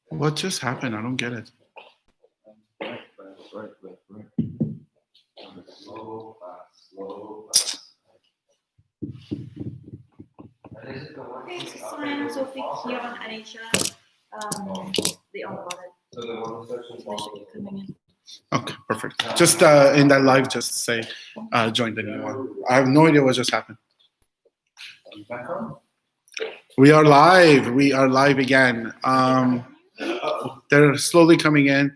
What just happened? I don't get it. Right. Slow, fast. Okay, so Simon and Sophie here on NHL. They all got it. So the one section They should be coming in. Okay, perfect. Just in that live, just say join the new one. I have no idea what just happened. back on? We are live. We are live again. They're slowly coming in.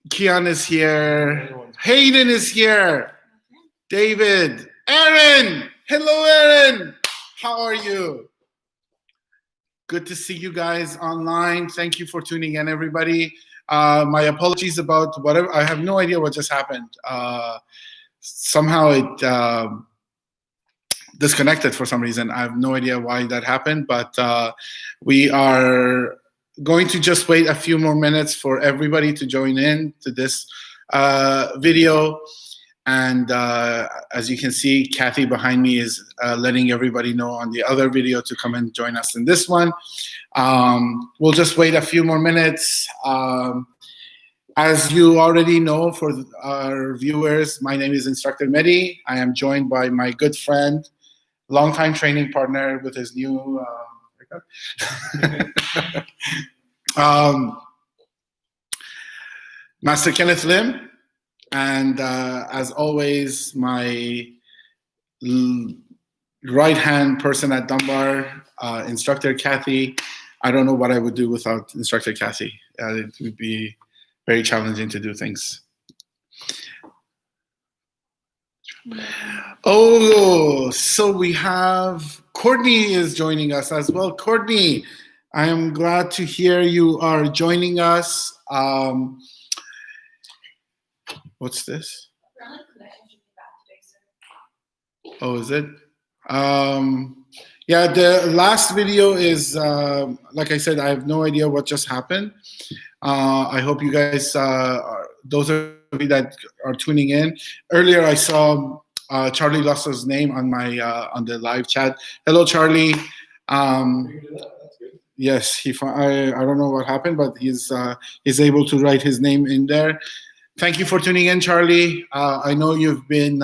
Kian is here. Hayden is here. David. Aaron. Hello, Aaron. How are you? Good to see you guys online. Thank you for tuning in, everybody. My apologies about whatever. I have no idea what just happened. Somehow it disconnected for some reason. I have no idea why that happened, but we are going to just wait a few more minutes for everybody to join in to this video. And as you can see, Kathy behind me is letting everybody know on the other video to come and join us in this one. We'll just wait a few more minutes. As you already know, for our viewers, my name is Instructor Mehdi. I am joined by my good friend, longtime training partner with his new Master Kenneth Lim. And as always, my right-hand person at Dunbar, Instructor Kathy. I don't know what I would do without Instructor Kathy. It would be very challenging to do things. Oh, so we have Courtney is joining us as well. Courtney, I am glad to hear you are joining us. What's this? Oh, is it? Yeah, the last video is, like I said, I have no idea what just happened. I hope you guys, those of you that are tuning in. Earlier, I saw Charlie lost his name on my on the live chat. Hello, Charlie. Yes, I don't know what happened, but he's able to write his name in there. Thank you for tuning in, Charlie. I know you've been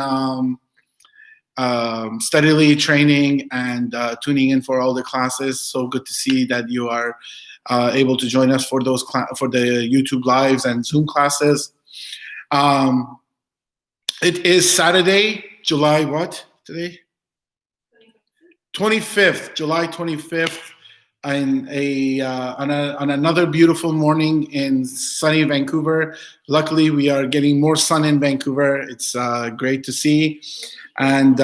steadily training and tuning in for all the classes. So good to see that you are able to join us for those for the YouTube lives and Zoom classes. It is Saturday, July what today? 25th, July 25th. On another beautiful morning in sunny Vancouver. Luckily, we are getting more sun in Vancouver. It's great to see. And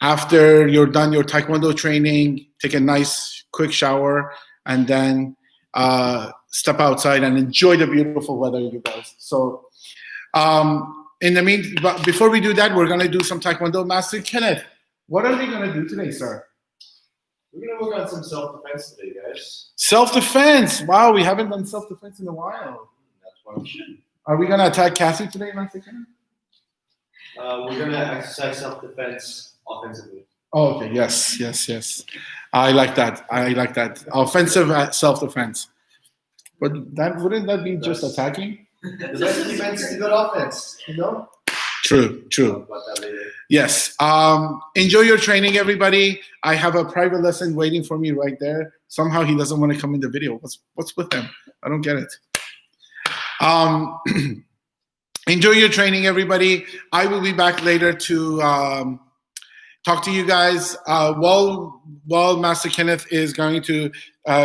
after you're done your Taekwondo training, take a nice quick shower and then step outside and enjoy the beautiful weather, you guys. So in the meantime, but before we do that, we're gonna do some Taekwondo. Master Kenneth, what are we gonna do today, sir? We're going to work on some self-defense today, guys. Self-defense. Wow, we haven't done self-defense in a while. That's why we should. Are we going to attack Cassie today, Master Kenneth? We're going to exercise self-defense offensively. Oh, okay. Yes. I like that. Offensive self-defense. But wouldn't that be just attacking? The best defense is a good offense, you know? True. Yes. Enjoy your training, everybody. I have a private lesson waiting for me right there. Somehow he doesn't want to come in the video. What's with him? I don't get it. Enjoy your training, everybody. I will be back later to talk to you guys. While Master Kenneth is going to,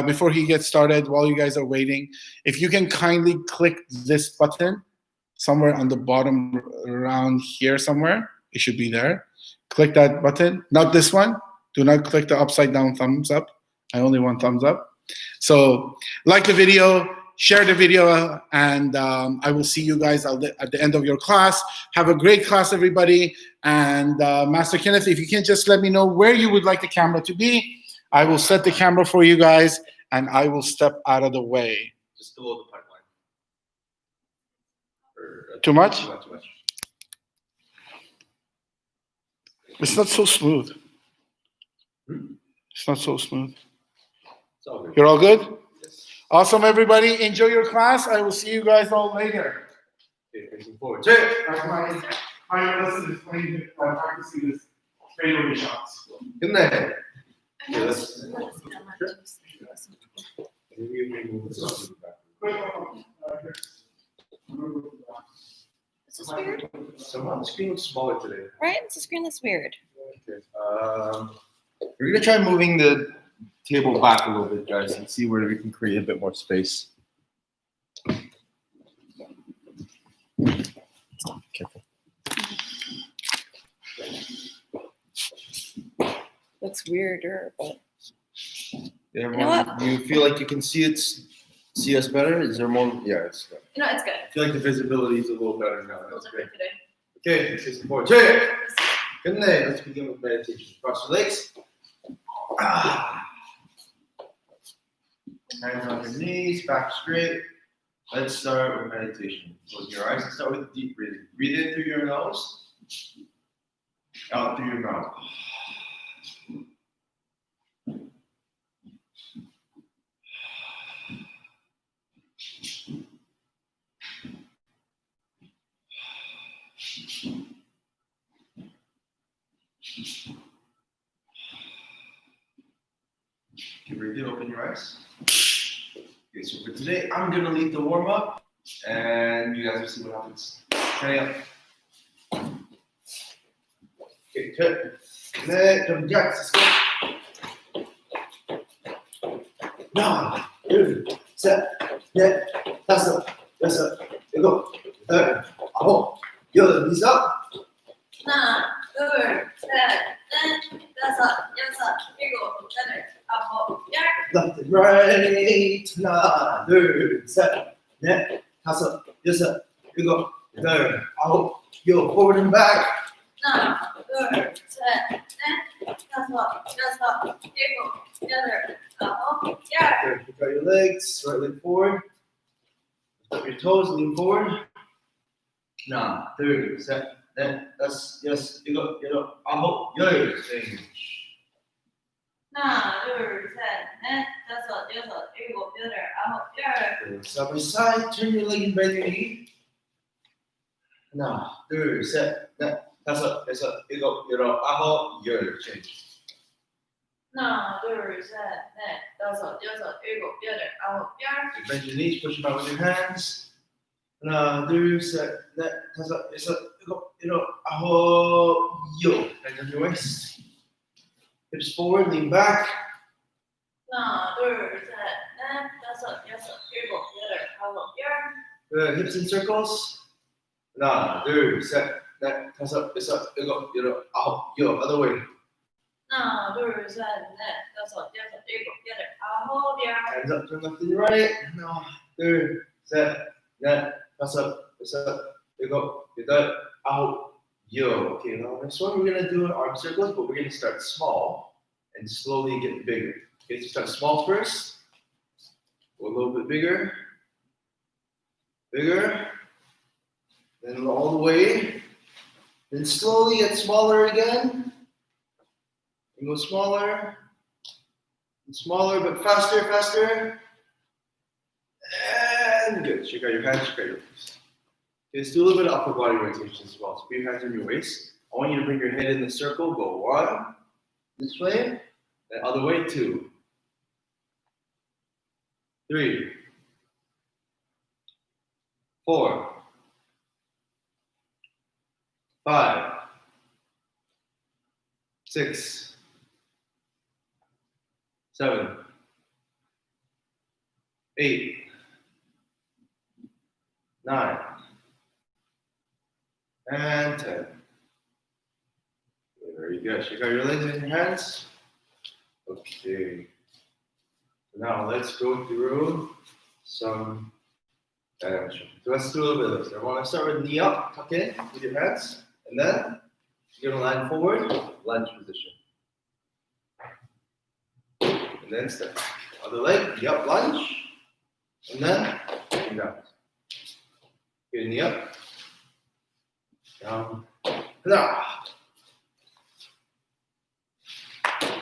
before he gets started, while you guys are waiting, if you can kindly click this button somewhere on the bottom around here somewhere. It should be there. Click that button. Not this one. Do not click the upside down thumbs up. I only want thumbs up. So like the video, share the video, and I will see you guys at the end of your class. Have a great class, everybody. And Master Kenneth, if you can just let me know where you would like the camera to be, I will set the camera for you guys, and I will step out of the way. Just below the pipeline. Too much? Not too much. It's not so smooth. It's not so smooth. It's all good. You're all good? Yes. Awesome, everybody. Enjoy your class. I will see you guys all later. Okay, facing forward. Check. My lesson is practicing this fadeaway shots. Good night. Okay, let's- Is this weird? Someone, the screen looks smaller today. Right? It's a screen that's weird. Okay. We're gonna try moving the table back a little bit, guys, and see where we can create a bit more space. Careful. Looks weirder, but Everyone, You know what? you feel like you can see us better? Is there more? Yeah, it's good. you know, it's good. I feel like the visibility is a little better now. We'll That's look great. today. Okay, facing forward. Check. Good night. Let's begin with meditation. Cross your legs. Hands on your knees, back straight. Let's start with meditation. Close your eyes and start with deep breathing. Breathe in through your nose, out through your mouth. Okay, breathe in, open your eyes. Okay, so for today, I'm gonna lead the warm up, and you guys will see what happens. Turn up. Okay, turn. Jump jacks. Let's go. 9, 2, 7, 8, 5, 6, 7, 8, 9, 10, knees up. 하나, 둘, 셋, 넷, 다섯, 여섯, 일곱, 여덟, 아홉, 열. Left and right. 하나, 둘, 셋, 넷, 다섯, 여섯, 일곱, 여덟, 아홉, 열. Forward and back. 하나, 둘, 셋, 넷, 다섯, 여섯, 일곱, 여덟, 아홉, 열. Good. Pick out your legs. Right leg forward. Lift up your toes. Lean forward. 하나, 둘, 셋, 넷, 다섯, 여섯, 일곱, 여덟, 아홉, 열. Change. 하나, 둘, 셋, 넷, 다섯, 여섯, 일곱, 여덟, 아홉, 열. Good. Side by side. Turn your leg and bend your knee. 하나, 둘, 셋, 넷, 다섯, 여섯, 일곱, 여덟, 아홉, 열. Change. 하나, 둘, 셋, 넷, 다섯, 여섯, 일곱, 여덟, 아홉, 열. You bend your knees, push them out with your hands. 하나, 둘, 셋, 넷, 다섯, 여섯, 일곱, 여덟, 아홉, 열. Hands on your waist. Hips forward, lean back. 하나, 둘, 셋, 넷, 다섯, 여섯, 일곱, 여덟, 아홉, 열. Good. Hips in circles. 하나, 둘, 셋, 넷, 다섯, 여섯, 일곱, 여덟, 아홉, 열. Other way. 하나, 둘, 셋, 넷, 다섯, 여섯, 일곱, 여덟, 아홉, 열. Hands up, turn left and right. 하나, 둘, 셋, 넷, 다섯, 여섯, 일곱, 여덟, 아홉, 열. Okay, now next one we're gonna do arm circles, but we're gonna start small and slowly get bigger. Okay, so start small first. Go a little bit bigger, bigger, then all the way. Then slowly get smaller again. And go smaller, and smaller, but faster, faster. And good. Check out your hands, check out your legs. Okay, let's do a little bit of upper body rotation as well. So put your hands on your waist. I want you to bring your head in the circle. Go 1, this way, and other way, 2, 3, 4, 5, 6, 7, 8, 9, and 10. Very good. Check out your legs and your hands. Okay. So now let's go through some dimension. So let's do a little bit of this. I want to start with knee up, tuck in with your hands, and then you're gonna land forward, lunge position. And then step back. Other leg, knee up, lunge, and then come down. Get knee up, down, down.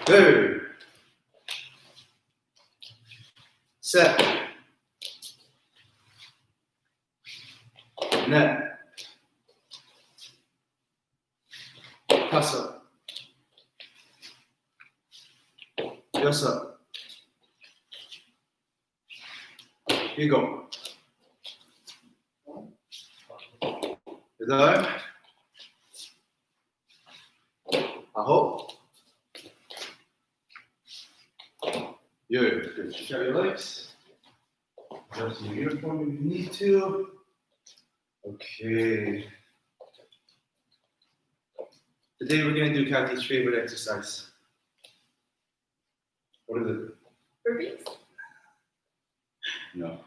Good. set, net, pass up, yes up. Here you go. Good. Aho. Good. Stretch out your legs. Adjust your uniform if you need to. Okay. Today we're going to do Kathy's favorite exercise. What is it? Burpees? No.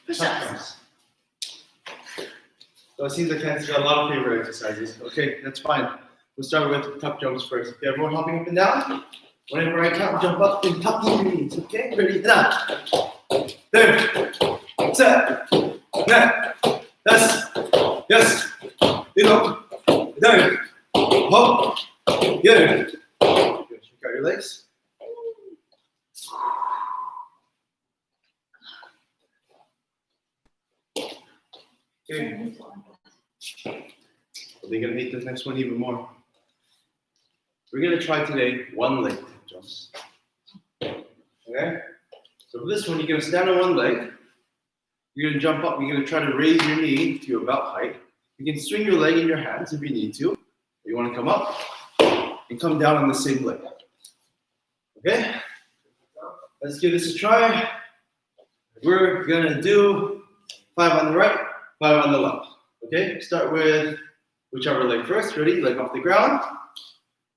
Push-ups. So it seems like Kathy's got a lot of favorite exercises. Okay, that's fine. We'll start with tuck jumps first. Okay, everyone hopping up and down. Whenever I count, jump up and tuck in your knees. Okay, ready? Down. There. Set. Net. Yes. Yes. You go. There. Hop. Good. Good. Check out your legs. Okay. They're gonna hate this next one even more. We're gonna try today one leg jumps. Okay? So for this one, you're gonna stand on one leg. You're gonna jump up. You're gonna try to raise your knee to your belt height. You can swing your leg in your hands if you need to. You want to come up and come down on the same leg. Okay? Let's give this a try. We're gonna do 5 on the right, 5 on the left. Okay? Start with whichever leg first. Ready? Leg off the ground.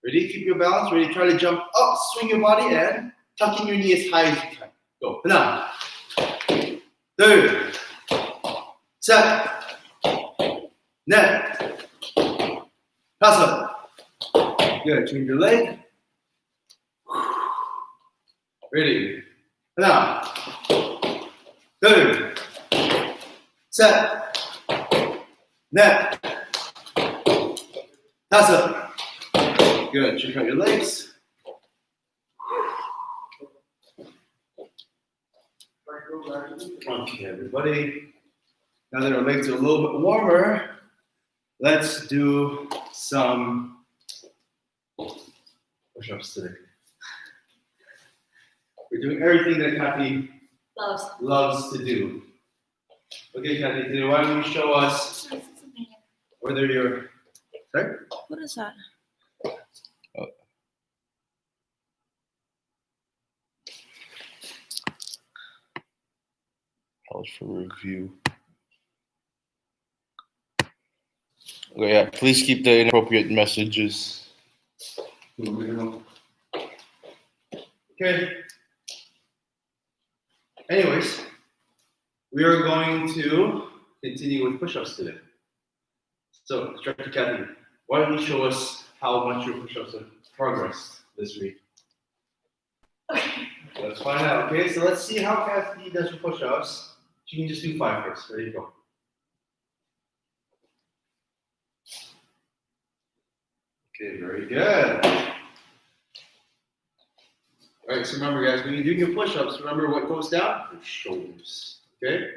Ready? Keep your balance. Ready? Try to jump up, swing your body, and tuck in your knee as high as you can. Go. Now. Third. Set. Net. Pass up. Good. Change your leg. Ready. Now. Third. Set. Net. Pass up. Good. Check out your legs. Okay, everybody. Now that our legs are a little bit warmer, let's do some push-ups today. We're doing everything that Kathy loves to do. Okay, Kathy, today why don't you show us whether you're... Sorry? What is that? Pause for review. Okay, yeah, please keep the inappropriate messages. Okay. Anyways, we are going to continue with push-ups today. So, Instructor Kathy, why don't you show us how much your push-ups have progressed this week? Let's find out. Okay, so let's see how Kathy does her push-ups. She can just do 5 first. Ready, go. Okay, very good. All right, so remember, guys, when you're doing your push-ups, remember what goes down? Your shoulders. Okay?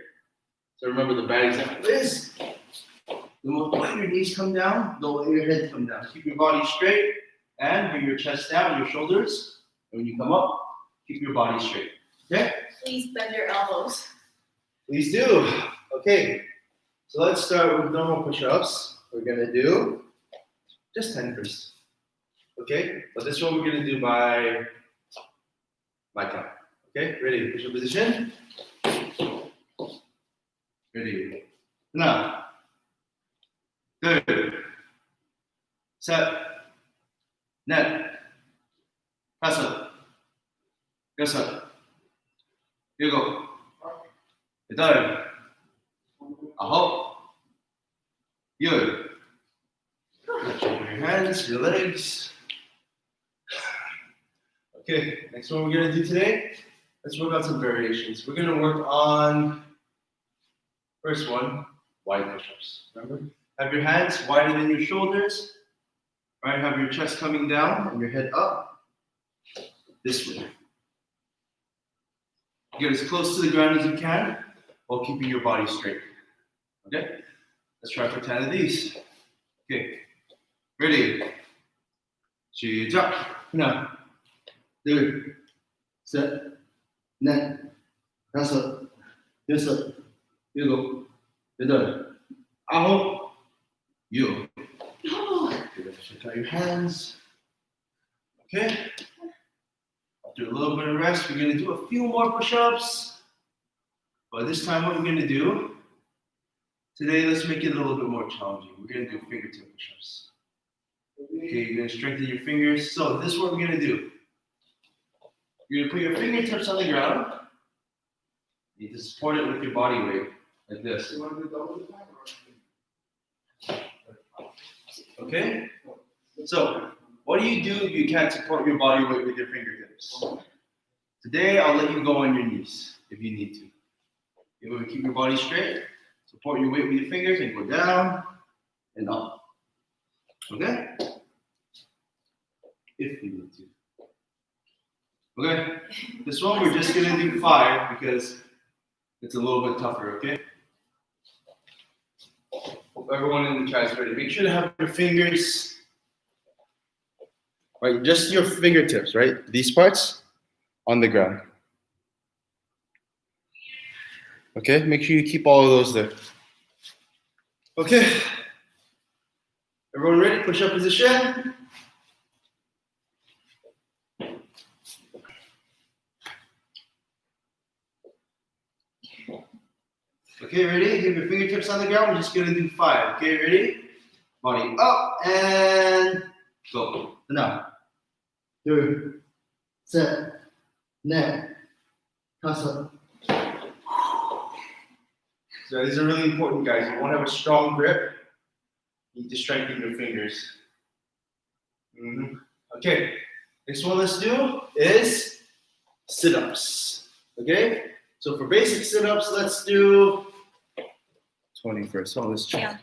So remember the bad example is the moment your knees come down, the way your head come down. Keep your body straight and bring your chest down, your shoulders. And when you come up, keep your body straight. Okay? Please bend your elbows. Please do. Okay. So let's start with normal push-ups. We're gonna do just 10 first. Okay? But this one we're gonna do by count. Okay? Ready? Push-up position. Ready. Now. Good. Set. Net. Pass up. Yes, sir. Here you go. Good. Aho. Good. Check your hands, your legs. Okay, next one we're gonna do today, let's work on some variations. We're gonna work on, first one, wide push-ups. Remember? Have your hands wider than your shoulders. Right, have your chest coming down and your head up. This way. Get as close to the ground as you can while keeping your body straight. Okay? Let's try for 10 of these. Okay. Ready? 시작. 하나, 둘, 셋, 넷, 다섯, 여섯, 일곱, 여덟, 아홉, 육. Check out your hands. Okay. After a little bit of rest, we're going to do a few more push-ups. But this time, what we're going to do, today, let's make it a little bit more challenging. We're going to do fingertip push-ups. Okay, you're going to strengthen your fingers. So this is what we're going to do. You're going to put your fingertips on the ground. You need to support it with your body weight, like this. Okay? So, what do you do if you can't support your body weight with your fingertips? Today, I'll let you go on your knees if you need to. You're going to keep your body straight, support your weight with your fingers, and go down and up. Okay? If you need to. Okay? This one, we're just going to do 5 because it's a little bit tougher, okay? Hope everyone in the chat is ready. Make sure to have your fingers, right? Just your fingertips, right? These parts on the ground. Okay? Make sure you keep all of those there. Okay? Everyone ready? Push up position. Okay, ready? Keep your fingertips on the ground. We're just gonna do 5. Okay, ready? Body up and go. Now, 2, 3, 4, 5. So these are really important, guys. You want to have a strong grip. You need to strengthen your fingers. Okay, next one let's do is sit-ups. Okay, so for basic sit-ups, let's do 20 first. So let's check. Yeah.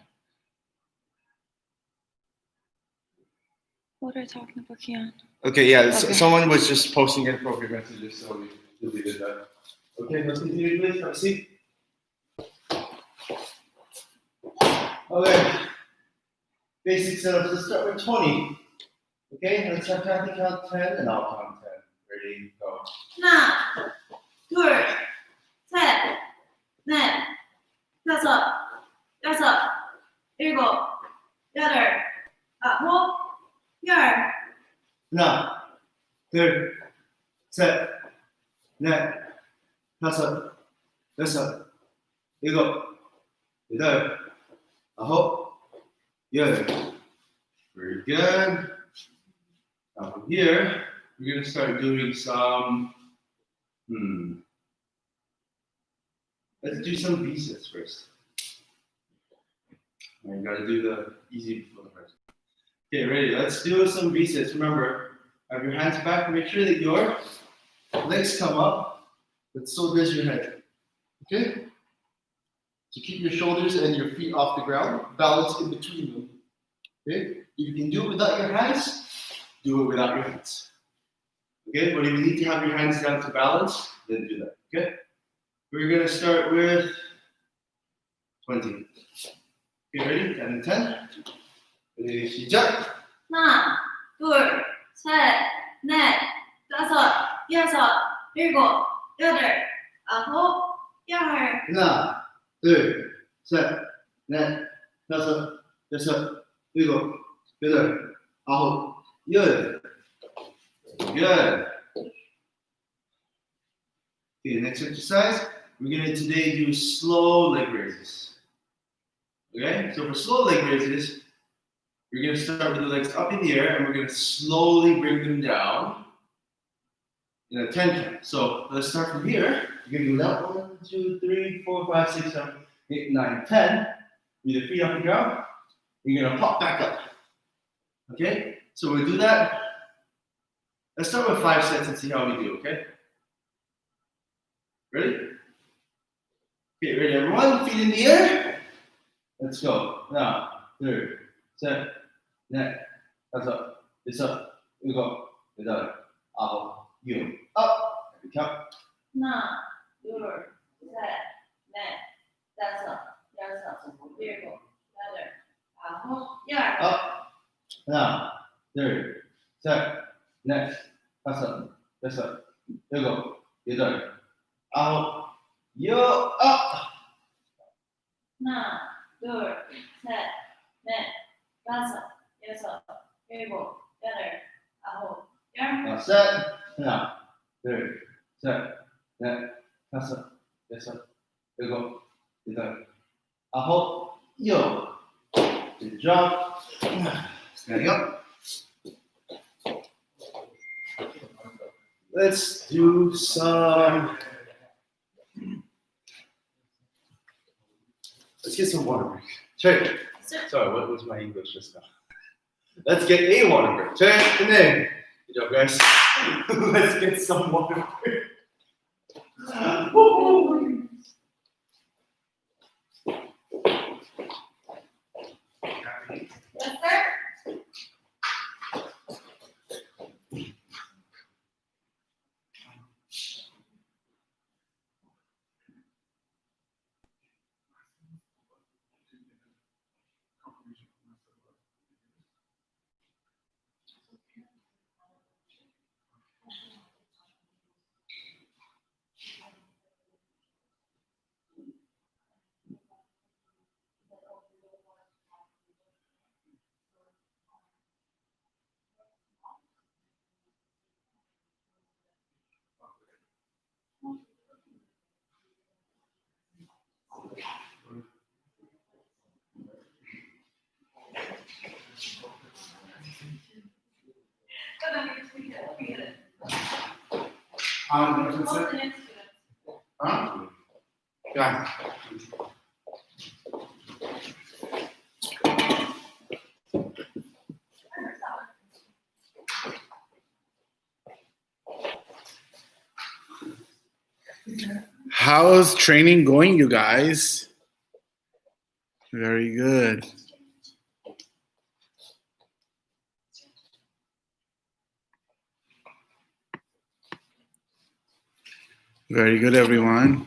What are you talking about, Kian? Okay, yeah, Okay. someone was just posting inappropriate messages, so we deleted that. Okay, let's continue, please. Have a seat. Okay, basic sit-ups. Let's start with 20. Okay, let's have Kathy count 10 and I'll count 10. Ready, go. 하나, 둘, 셋, 넷, 다섯, 여섯, 일곱, 여덟, 아홉, 열. 하나, 둘, 셋, 넷, 다섯, 여섯, 일곱, 여덟, 아홉, 열. Very good. Now from here, we're going to start doing some, let's do some V-sits first. I got to do the easy before the hard. Okay, ready? Let's do some V-sits. Remember, have your hands back. Make sure that your legs come up, but so does your head. Okay? So keep your shoulders and your feet off the ground. Balance in between them. Okay? If you can do it without your hands, do it without your hands. Okay? But if you need to have your hands down to balance, then do that. Okay? We're going to start with 20. Okay, ready? 10 and 10. Ready, 시작. 하나, 둘, 셋, 넷, 다섯, 여섯, 일곱, 여덟, 아홉, 열. 하나, 둘, 셋, 넷, 다섯, 여섯, 일곱, 여덟, 아홉, 열. Good. Okay, next exercise, we're going to today do slow leg raises. Okay, so for slow leg raises, we're going to start with the legs up in the air and we're going to slowly bring them down in a 10 count. So let's start from here. You're going to do that 1, 2, 3, 4, 5, 6, 7, 8, 9, 10. With your feet off the ground, you're going to pop back up. Okay, so we'll do that. Let's start with 5 sets and see how we do, okay? Ready? Okay, ready everyone? Feet in the air. Let's go. Now, 2, 7, 8, 5, 6, 7, 8, 9, 10. Up. Every count. 하나, 둘, 셋, 넷, 다섯, 여섯, 일곱, 여덟, 아홉, 열. 하나, 둘, 셋, 넷, 다섯, 여섯, 일곱, 여덟, 아홉, 열. 하나, 둘, 셋, 넷, 다섯, 여섯, 일곱, 여덟, 아홉, 열. 셋. 하나, 둘, 셋, 넷, 다섯, 여섯, 일곱, 여덟, 아홉, 열. Good job. Standing up. Let's do some. Let's get some water break. Check. Sorry, what was my English just now? Let's get a water break. Check. And then. Good job, guys. Let's get some water break. Yes, sir. Huh? Yeah. How's training going, you guys? Very good. Very good, everyone.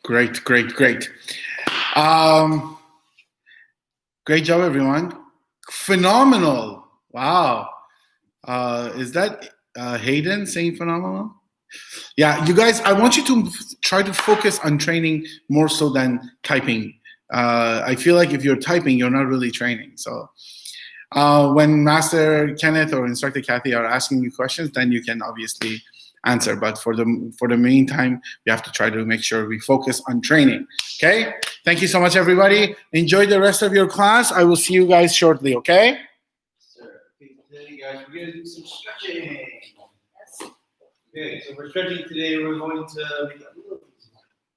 Great. Great job, everyone. Phenomenal. Wow. Is that Hayden saying phenomenal? Yeah, you guys, I want you to try to focus on training more so than typing. I feel like if you're typing, you're not really training. So when Master Kenneth or Instructor Kathy are asking you questions, then you can obviously answer. But for the meantime, we have to try to make sure we focus on training. Okay? Thank you so much, everybody. Enjoy the rest of your class. I will see you guys shortly, okay? Sir. Okay, today, guys, we're going to do some stretching. Okay, so we're stretching today. We're going to make it a little,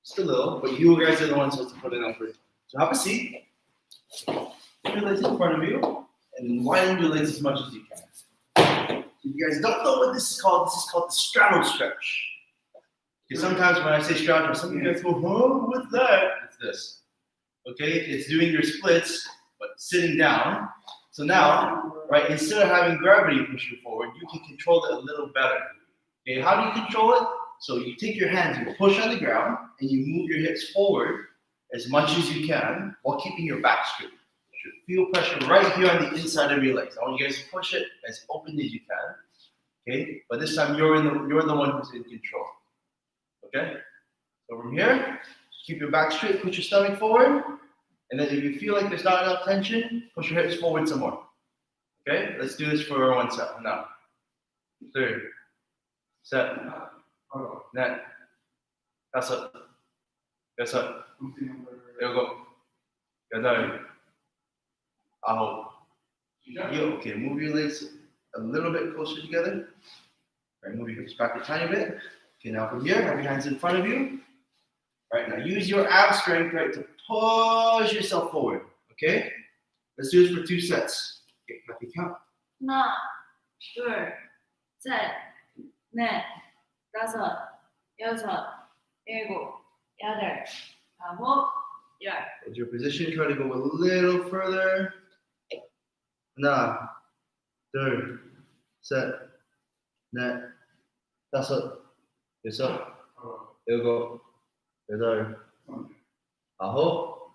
just a little, but you guys are the ones supposed to put in effort. So have a seat. Put your legs in front of you, and widen your legs as much as you can. If you guys don't know what this is called the straddle stretch. Because sometimes when I say straddle, some of you guys go, "Oh, what's that?" It's this. Okay, it's doing your splits, but sitting down. So now, right, instead of having gravity push you forward, you can control it a little better. Okay, how do you control it? So you take your hands, you push on the ground, and you move your hips forward as much as you can while keeping your back straight. You should feel pressure right here on the inside of your legs. I want you guys to push it as open as you can. Okay, but this time you're the one who's in control. Okay, so from here, keep your back straight, push your stomach forward, and then if you feel like there's not enough tension, push your hips forward some more. Okay, let's do this for one set. Now, 3, set, net, 다섯, 여섯, 일곱, 여덟, 아홉, 열. Okay, move your legs a little bit closer together. All right, move your hips back a tiny bit. Okay, now from here, have your hands in front of you. All right, now use your ab strength, right, to push yourself forward. Okay, let's do this for 2 sets. Okay, let me count. 하나, 둘, 셋, 넷, 다섯, 여섯, 일곱, 여덟, 아홉, 열. Hold your position, try to go a little further. 하나, 둘, 셋, 넷, 다섯, 여섯, 일곱, 여덟, 아홉,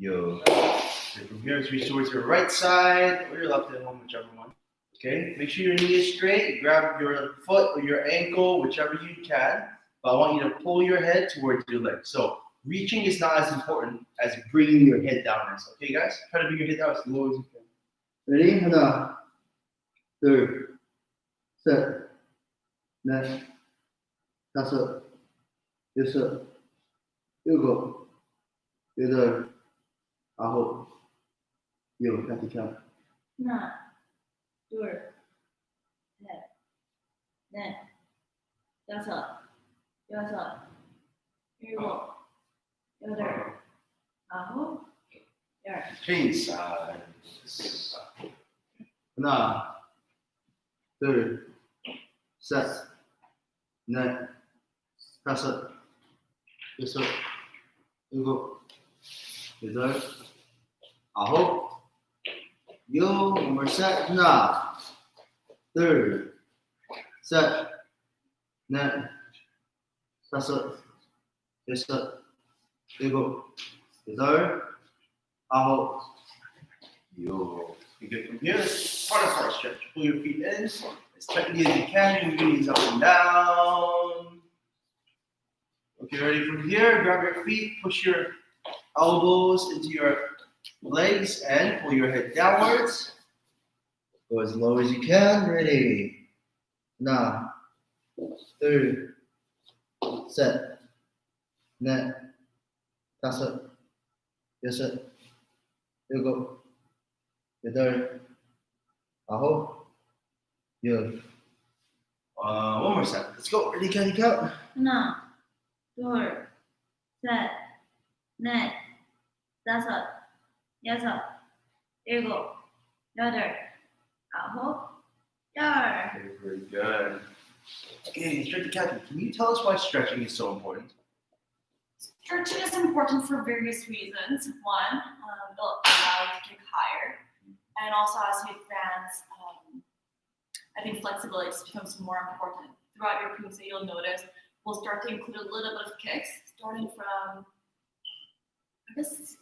요. Okay, from here, reach towards your right side or your left hand, whichever one. Okay, make sure your knee is straight. Grab your foot or your ankle, whichever you can. But I want you to pull your head towards your leg. So reaching is not as important as bringing your head down is. Okay, guys? Try to bring your head down as low as you can. Ready? 하나, 둘, 셋, 넷, 다섯, 여섯, 일곱, 여덟, 아홉, 요. Have to count. 하나, 둘, 셋, 넷, 다섯, 여섯, 일곱, 여덟, 아홉, 열. Change side. 하나, 둘, 셋, 넷, 다섯, 여섯, 일곱, 여덟, 아홉, 요. One more set. 하나, 둘, 셋, 넷, 다섯, 여섯, 일곱, 여덟, 아홉, 요. You get from here, part of our stretch. Pull your feet in as tightly as you can. Move your knees up and down. Okay, ready from here? Grab your feet, push your elbows into your legs, and pull your head downwards. Go as low as you can. Ready? 하나, 둘, 셋, 넷, 다섯, 여섯, 일곱, 여덟, 아홉, 열. One more set. Let's go. Ready, can you count? 하나, 둘, 셋, 넷, 다섯, 여섯, 일곱, 여덟, 아홉, 열. Okay, very good. Okay, Instructor Kathy, can you tell us why stretching is so important? Stretching is important for various reasons. One, it'll allow you to kick higher. And also as you advance, I think flexibility just becomes more important. Throughout your pumse, you'll notice we'll start to include a little bit of kicks, starting from, I guess,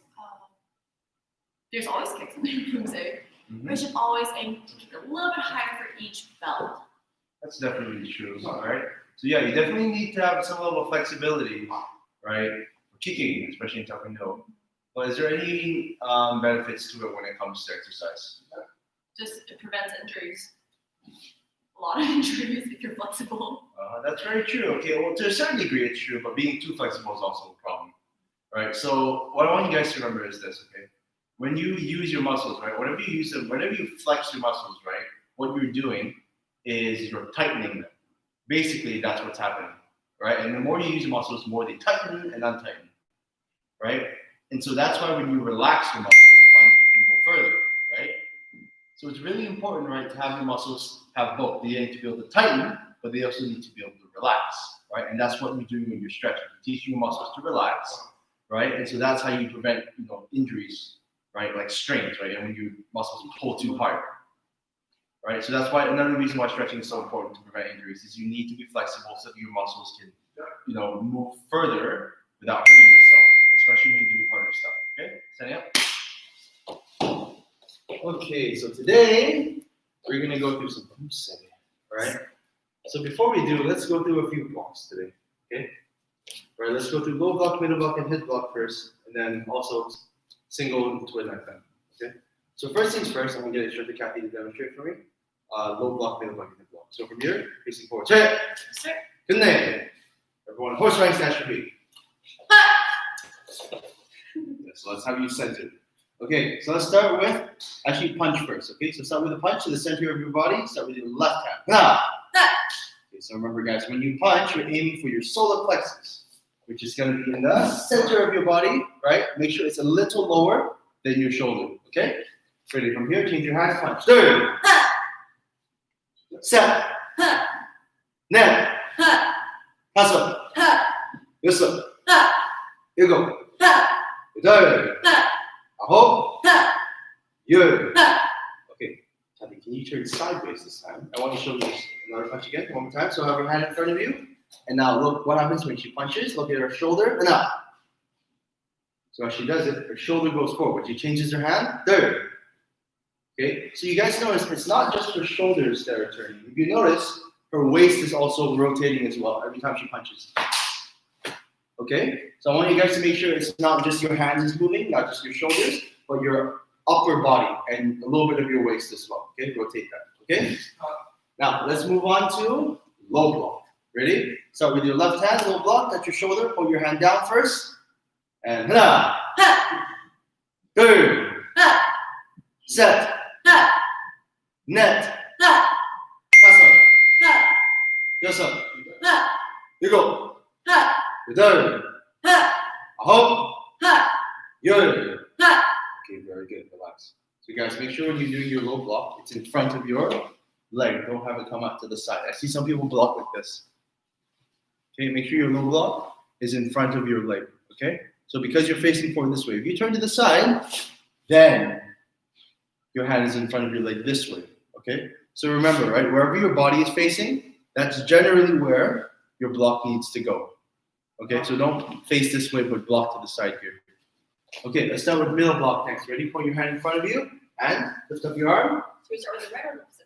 there's always kicks in your pumse. We should always aim to kick a little bit higher for each belt. That's definitely true, right? So yeah, you definitely need to have some level of flexibility, right? For kicking, especially in Taekwondo. But is there any benefits to it when it comes to exercise? Just it prevents injuries. A lot of injuries if you're flexible. That's very true. Okay, well, to a certain degree it's true, but being too flexible is also a problem, right? So what I want you guys to remember is this, okay? When you use your muscles, right? Whenever you use them, whenever you flex your muscles, right? What you're doing is you're tightening them. Basically, that's what's happening, right? And the more you use your muscles, the more they tighten and untighten, right? And so that's why when you relax your muscles, you find you can go further, right? So it's really important, right, to have your muscles have both. They need to be able to tighten, but they also need to be able to relax, right? And that's what you're doing when you're stretching. You're teaching your muscles to relax, right? And so that's how you prevent, injuries, right? Like strains, right? And when your muscles pull too hard, right? So that's why another reason why stretching is so important to prevent injuries is you need to be flexible so that your muscles can, move further without hurting yourself, especially when you're doing harder stuff. Okay, setting up. Okay, so today we're gonna go through some pumse, right? So before we do, let's go through a few blocks today. Okay, all right. Let's go through low block, middle block, and hip block first, and then also single and twin like that. Okay. So first things first, I'm gonna get Instructor Kathy to demonstrate for me. Low block, middle block, and hip block. So from here, facing forward. Straight. Sir. Good name. Everyone, horse riding snatch your feet. So let's have you centered. Okay, so let's start with actually punch first. Okay, so start with a punch to the center of your body. Start with your left hand. Okay, so remember, guys, when you punch, you're aiming for your solar plexus, which is going to be in the center of your body, right? Make sure it's a little lower than your shoulder. Okay, ready? From here, change your hand, punch. Third, set, net, 다섯, 여섯, 일곱, 여덟, 아홉, 열. Okay, you turn sideways this time. I want to show you this another punch again, one more time. So have her hand in front of you. And now look what happens when she punches. Look at her shoulder and up. So as she does it, her shoulder goes forward. She changes her hand, third. Okay, so you guys notice it's not just her shoulders that are turning. If you notice, her waist is also rotating as well every time she punches. Okay, so I want you guys to make sure it's not just your hands is moving, not just your shoulders, but your upper body and a little bit of your waist as well. Okay, rotate that. Okay, now let's move on to low block. Ready? Start with your left hand, low block, touch your shoulder, pull your hand down first. And hana, third, set, net, 다섯, 여섯, 일곱, 여덟, 아홉, 열. Okay, very good. Relax. So guys, make sure when you're doing your low block, it's in front of your leg. Don't have it come out to the side. I see some people block like this. Okay, make sure your low block is in front of your leg. Okay? So because you're facing forward this way, if you turn to the side, then your hand is in front of your leg this way. Okay? So remember, right, wherever your body is facing, that's generally where your block needs to go. Okay, so don't face this way, but block to the side here. Okay, let's start with middle block next. Ready? Put your hand in front of you and lift up your arm. So we start with the right or left?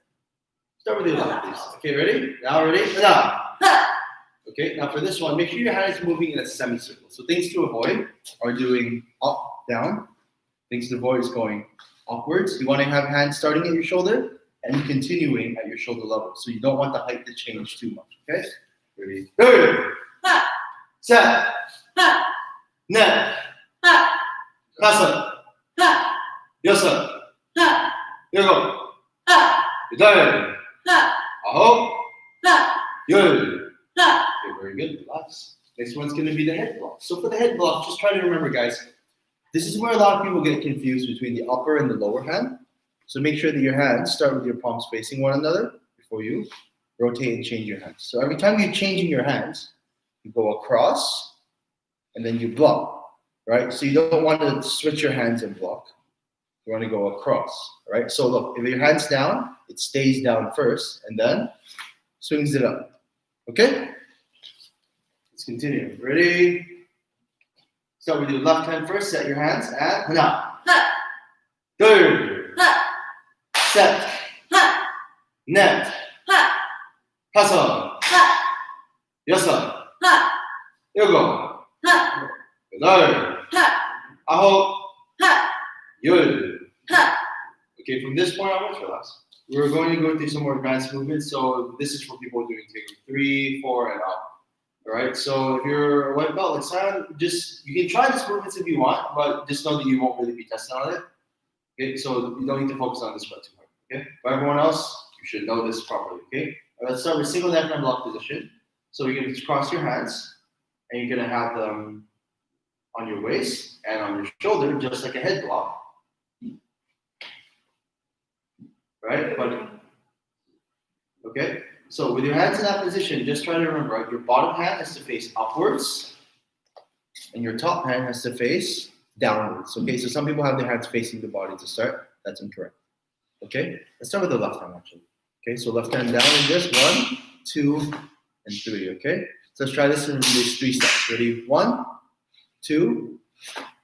Start with the left, please. Okay, ready? Now ready? Now. Okay, now for this one, make sure your hand is moving in a semicircle. So things to avoid are doing up, down. Things to avoid is going upwards. You want to have hands starting at your shoulder and continuing at your shoulder level. So you don't want the height to change too much. Okay? Ready? Third. Set. Net. 다섯. 여섯. 일곱. 여덟. 아홉. 열. Okay, very good. Relax. Next one's going to be the head block. So for the head block, just try to remember, guys, this is where a lot of people get confused between the upper and the lower hand. So make sure that your hands start with your palms facing one another before you rotate and change your hands. So every time you're changing your hands, you go across and then you block, right? So you don't want to switch your hands and block. You want to go across, right? So look, if your hand's down, it stays down first and then swings it up. Okay? Let's continue. Ready? Start with your left hand first. Set your hands and hana. Third. Set. Net. 다섯. 여섯. 일곱. 여덟. 아홉. 열. Okay, from this point onwards, relax. We're going to go through some more advanced movements. So this is for people doing Taekwondo 3, 4, and up. All right. So if you're a white belt, you can try this movements if you want, but just know that you won't really be testing on it. Okay. So you don't need to focus on this one too hard. Okay. For everyone else, you should know this properly. Okay. All right, let's start with single left hand block position. So you're going to cross your hands, and you're going to have them on your waist and on your shoulder, just like a head block. Right? But okay. So with your hands in that position, just try to remember, right? Your bottom hand has to face upwards, and your top hand has to face downwards. Okay. So some people have their hands facing the body to start. That's incorrect. Okay. Let's start with the left hand actually. Okay. So left hand down in this 1, 2, and 3. Okay. So let's try this in these 3 steps. Ready? 1, 2,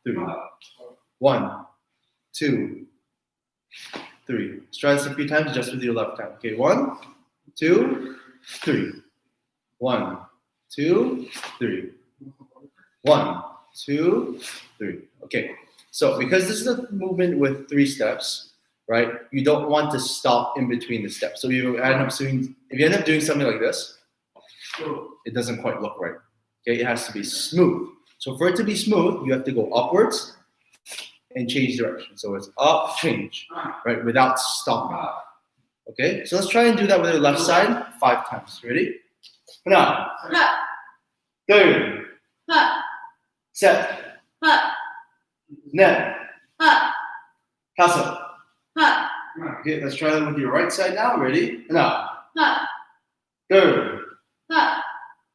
3. 1, 2, 3. Let's try this a few times just with your left hand. Okay, 1, 2, 3. 1, 2, 3. 1, 2, 3. Okay, so because this is a movement with 3 steps, right? You don't want to stop in between the steps. So if you end up doing something like this, it doesn't quite look right. Okay, it has to be smooth. So for it to be smooth, you have to go upwards and change direction. So it's up, change, right? Without stopping. Okay, so let's try and do that with the left side 5 times. Ready? Now, third, set, net, 다섯. Okay, let's try that with your right side now. Ready? Now, third,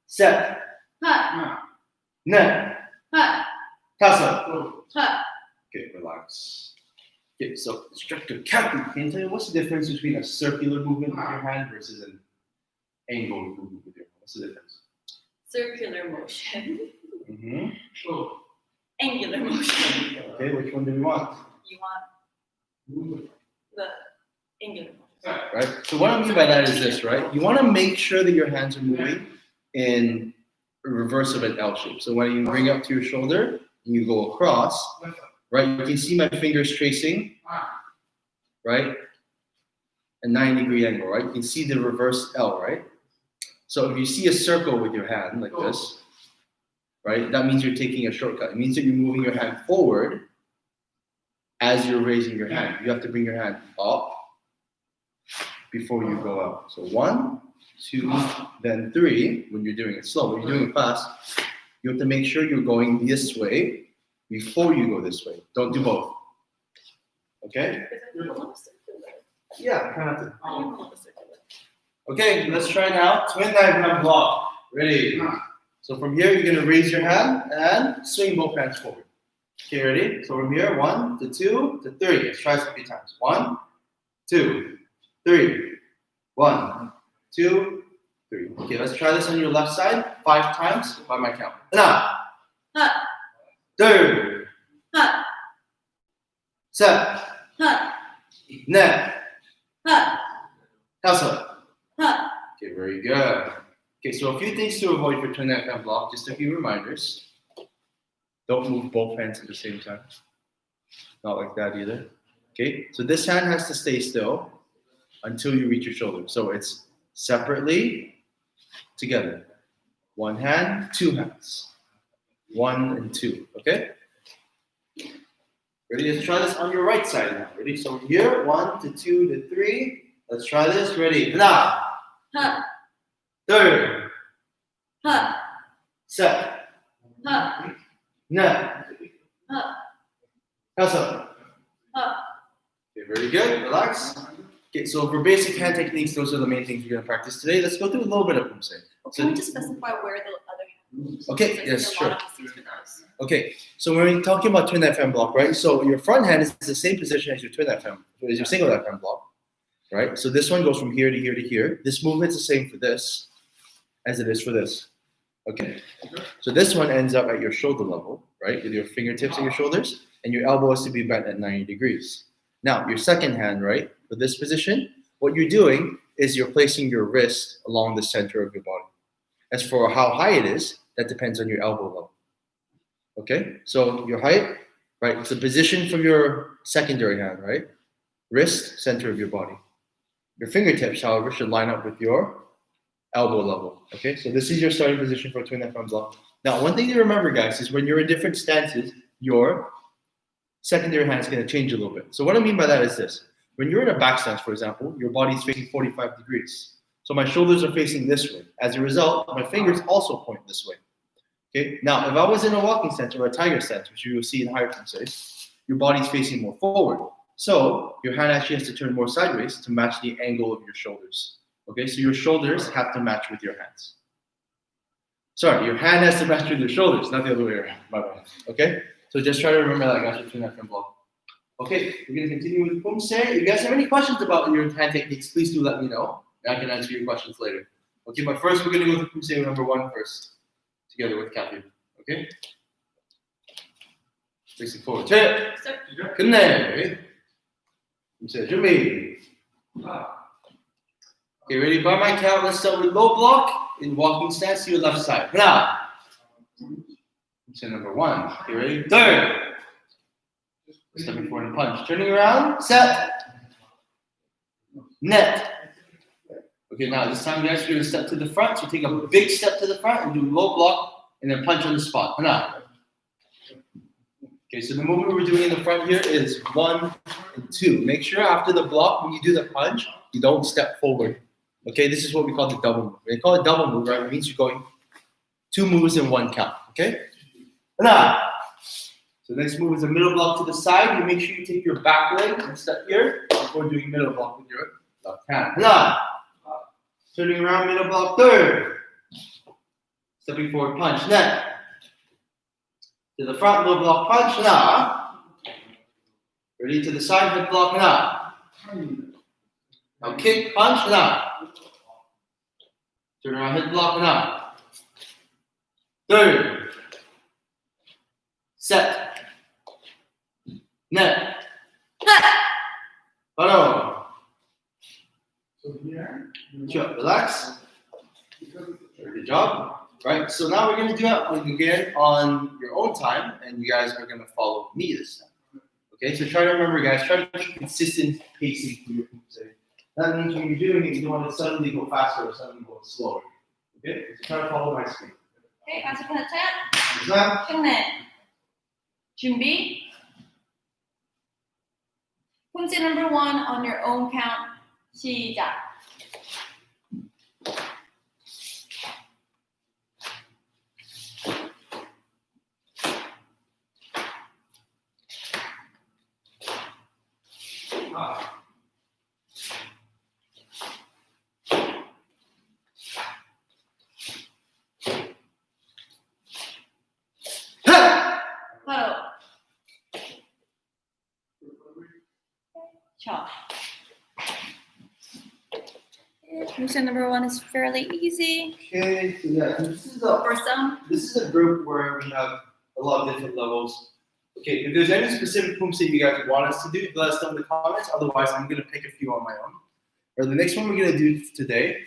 set, net, 다섯. Okay, relax. Okay, so instructor Captain, can you tell me what's the difference between a circular movement with your hand versus an angled movement with your hand? What's the difference? Circular motion. Mm-hmm. Angular motion. Okay, which one do we want? You want the angular motion. Right? So what I mean by that is this, right? You want to make sure that your hands are moving in reverse of an L shape. So when you bring up to your shoulder and you go across, right? You can see my fingers tracing, right? A 90-degree angle, right? You can see the reverse L, right? So if you see a circle with your hand like this, right? That means you're taking a shortcut. It means that you're moving your hand forward as you're raising your hand. You have to bring your hand up before you go out. So 1, 2, then 3 when you're doing it slow. When you're doing it fast, you have to make sure you're going this way before you go this way. Don't do both. Okay? Yeah, kind of. Okay, let's try now. Twin diagram block. Ready? So from here, you're gonna raise your hand and swing both hands forward. Okay, ready? So from here, 1 to 2 to 3. Let's try this a few times. 1, 2, 3. 1, 2, 3. Okay, let's try this on your left side 5 times by my count. 1, 2, 3, 4, 5. Okay, very good. Okay, so a few things to avoid for twin diaphragm block, just a few reminders. Don't move both hands at the same time. Not like that either. Okay, so this hand has to stay still until you reach your shoulder. So it's separately, together. 1 hand, 2 hands. 1 and 2, okay? Ready? Let's try this on your right side now. Ready? So here, 1 to 2 to 3. Let's try this. Ready? 1, 2, 3, 4, 5. Okay, very good. Relax. Okay, so for basic hand techniques, those are the main things we're going to practice today. Let's go through a little bit of Pumse. Can we just specify where the other hand moves? Okay, Because yes, there's a sure. lot of mistakes with those. Okay, so when we're talking about twin diaphragm block, right? So your front hand is the same position as your twin diaphragm, as your single diaphragm block, right? So this one goes from here to here to here. This movement's the same for this as it is for this. Okay, so this one ends up at your shoulder level, right? With your fingertips and your shoulders, and your elbow is to be bent at 90 degrees. Now, your second hand, right? For this position, what you're doing is you're placing your wrist along the center of your body. As for how high it is, that depends on your elbow level. Okay, so your height, right? It's the position from your secondary hand, right? Wrist, center of your body. Your fingertips, however, should line up with your elbow level. Okay, so this is your starting position for a twin diaphragm block. Now, one thing to remember, guys, is when you're in different stances, your secondary hand is going to change a little bit. So what I mean by that is this. When you're in a back stance, for example, your body's facing 45 degrees. So my shoulders are facing this way. As a result, my fingers also point this way. Okay. Now, if I was in a walking stance or a tiger stance, which you will see in higher Pumse, your body's facing more forward. So your hand actually has to turn more sideways to match the angle of your shoulders. Okay, so your shoulders have to match with your hands. Sorry, your hand has to match with your shoulders, not the other way around. My bad. Okay, so just try to remember that, guys, between that block. Okay, we're going to continue with Pumse. If you guys have any questions about your hand techniques, please do let me know, and I can answer your questions later. Okay, but first we're going to go to Pumse number 1 first, together with Kathy. Okay? Facing forward. Check. Good night. Pumse, 준비. Okay, ready? By my count, let's start with low block in walking stance to your left side. Now, Pumse number 1. Okay, ready? Third. Stepping forward and punch. Turning around, set, net. Okay, now this time, guys, we're going to step to the front. So take a big step to the front and do low block and then punch on the spot. Now. Okay, so the movement we're doing in the front here is 1 and 2. Make sure after the block, when you do the punch, you don't step forward. Okay, this is what we call the double move. They call it double move, right? It means you're going 2 moves in 1 count. Okay? Now. So next move is a middle block to the side. You make sure you take your back leg and step here before doing middle block with your left hand. Now. Turning around, middle block, third. Stepping forward, punch, net. To the front, middle block, punch, now. Ready to the side, hip block, now. Now kick, punch, now. Turn around, hip block, now. Third. Set. Net. Paro. Sure, relax. Good job. Right, so now we're going to do it again on your own time, and you guys are going to follow me this time. Okay, so try to remember, guys, try to keep consistent pacing for your pumse. That means when you're doing it, you don't want to suddenly go faster or suddenly go slower. Okay, so try to follow my speed. Okay, 아직 괜찮아요? Snap. 끝내. 준비. 폼세 number 1 on your own count. 시작. 바로. 자. Mission number 1 is fairly easy Okay, so yeah, for some. this is a group where we have a lot of different levels. Okay, if there's any specific pumps that you guys want us to do, let us know in the comments. Otherwise, I'm going to pick a few on my own. Or the next one we're going to do today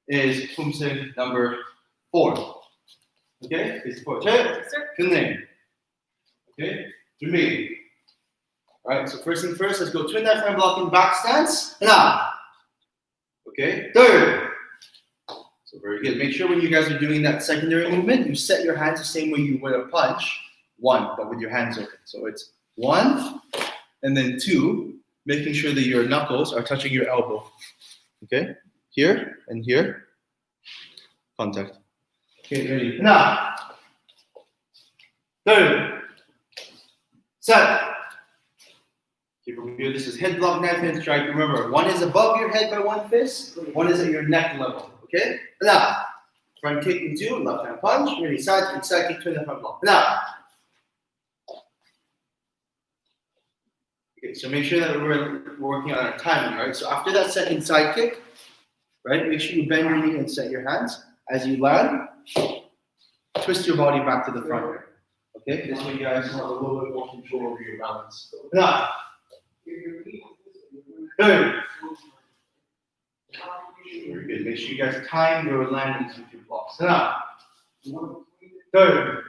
is pumps number 4. Okay, it's 4. Sir. Good name. Okay, to me. Alright, so first thing first, let's go twin knife hand blocking back stance. Now. Okay, third. So very good. Make sure when you guys are doing that secondary movement, you set your hands the same way you would a punch. 1, but with your hands open. So it's 1, and then 2, making sure that your knuckles are touching your elbow. Okay, here and here. Contact. Okay, ready. Now. Third. Set. Okay, from here, this is head block, knife hand strike. Remember, 1 is above your head by 1 fist, 1 is at your neck level. Okay? Now, front kick and 2, left hand punch. Ready, side kick, twin front block. Now. Okay, so make sure that we're working on our timing, right? So after that second side kick, right, make sure you bend your knee and set your hands. As you land, twist your body back to the front. Okay, this way you guys have a little bit more control over your balance. Now, third. Very good. Make sure you guys time your landings with your blocks. Now, third.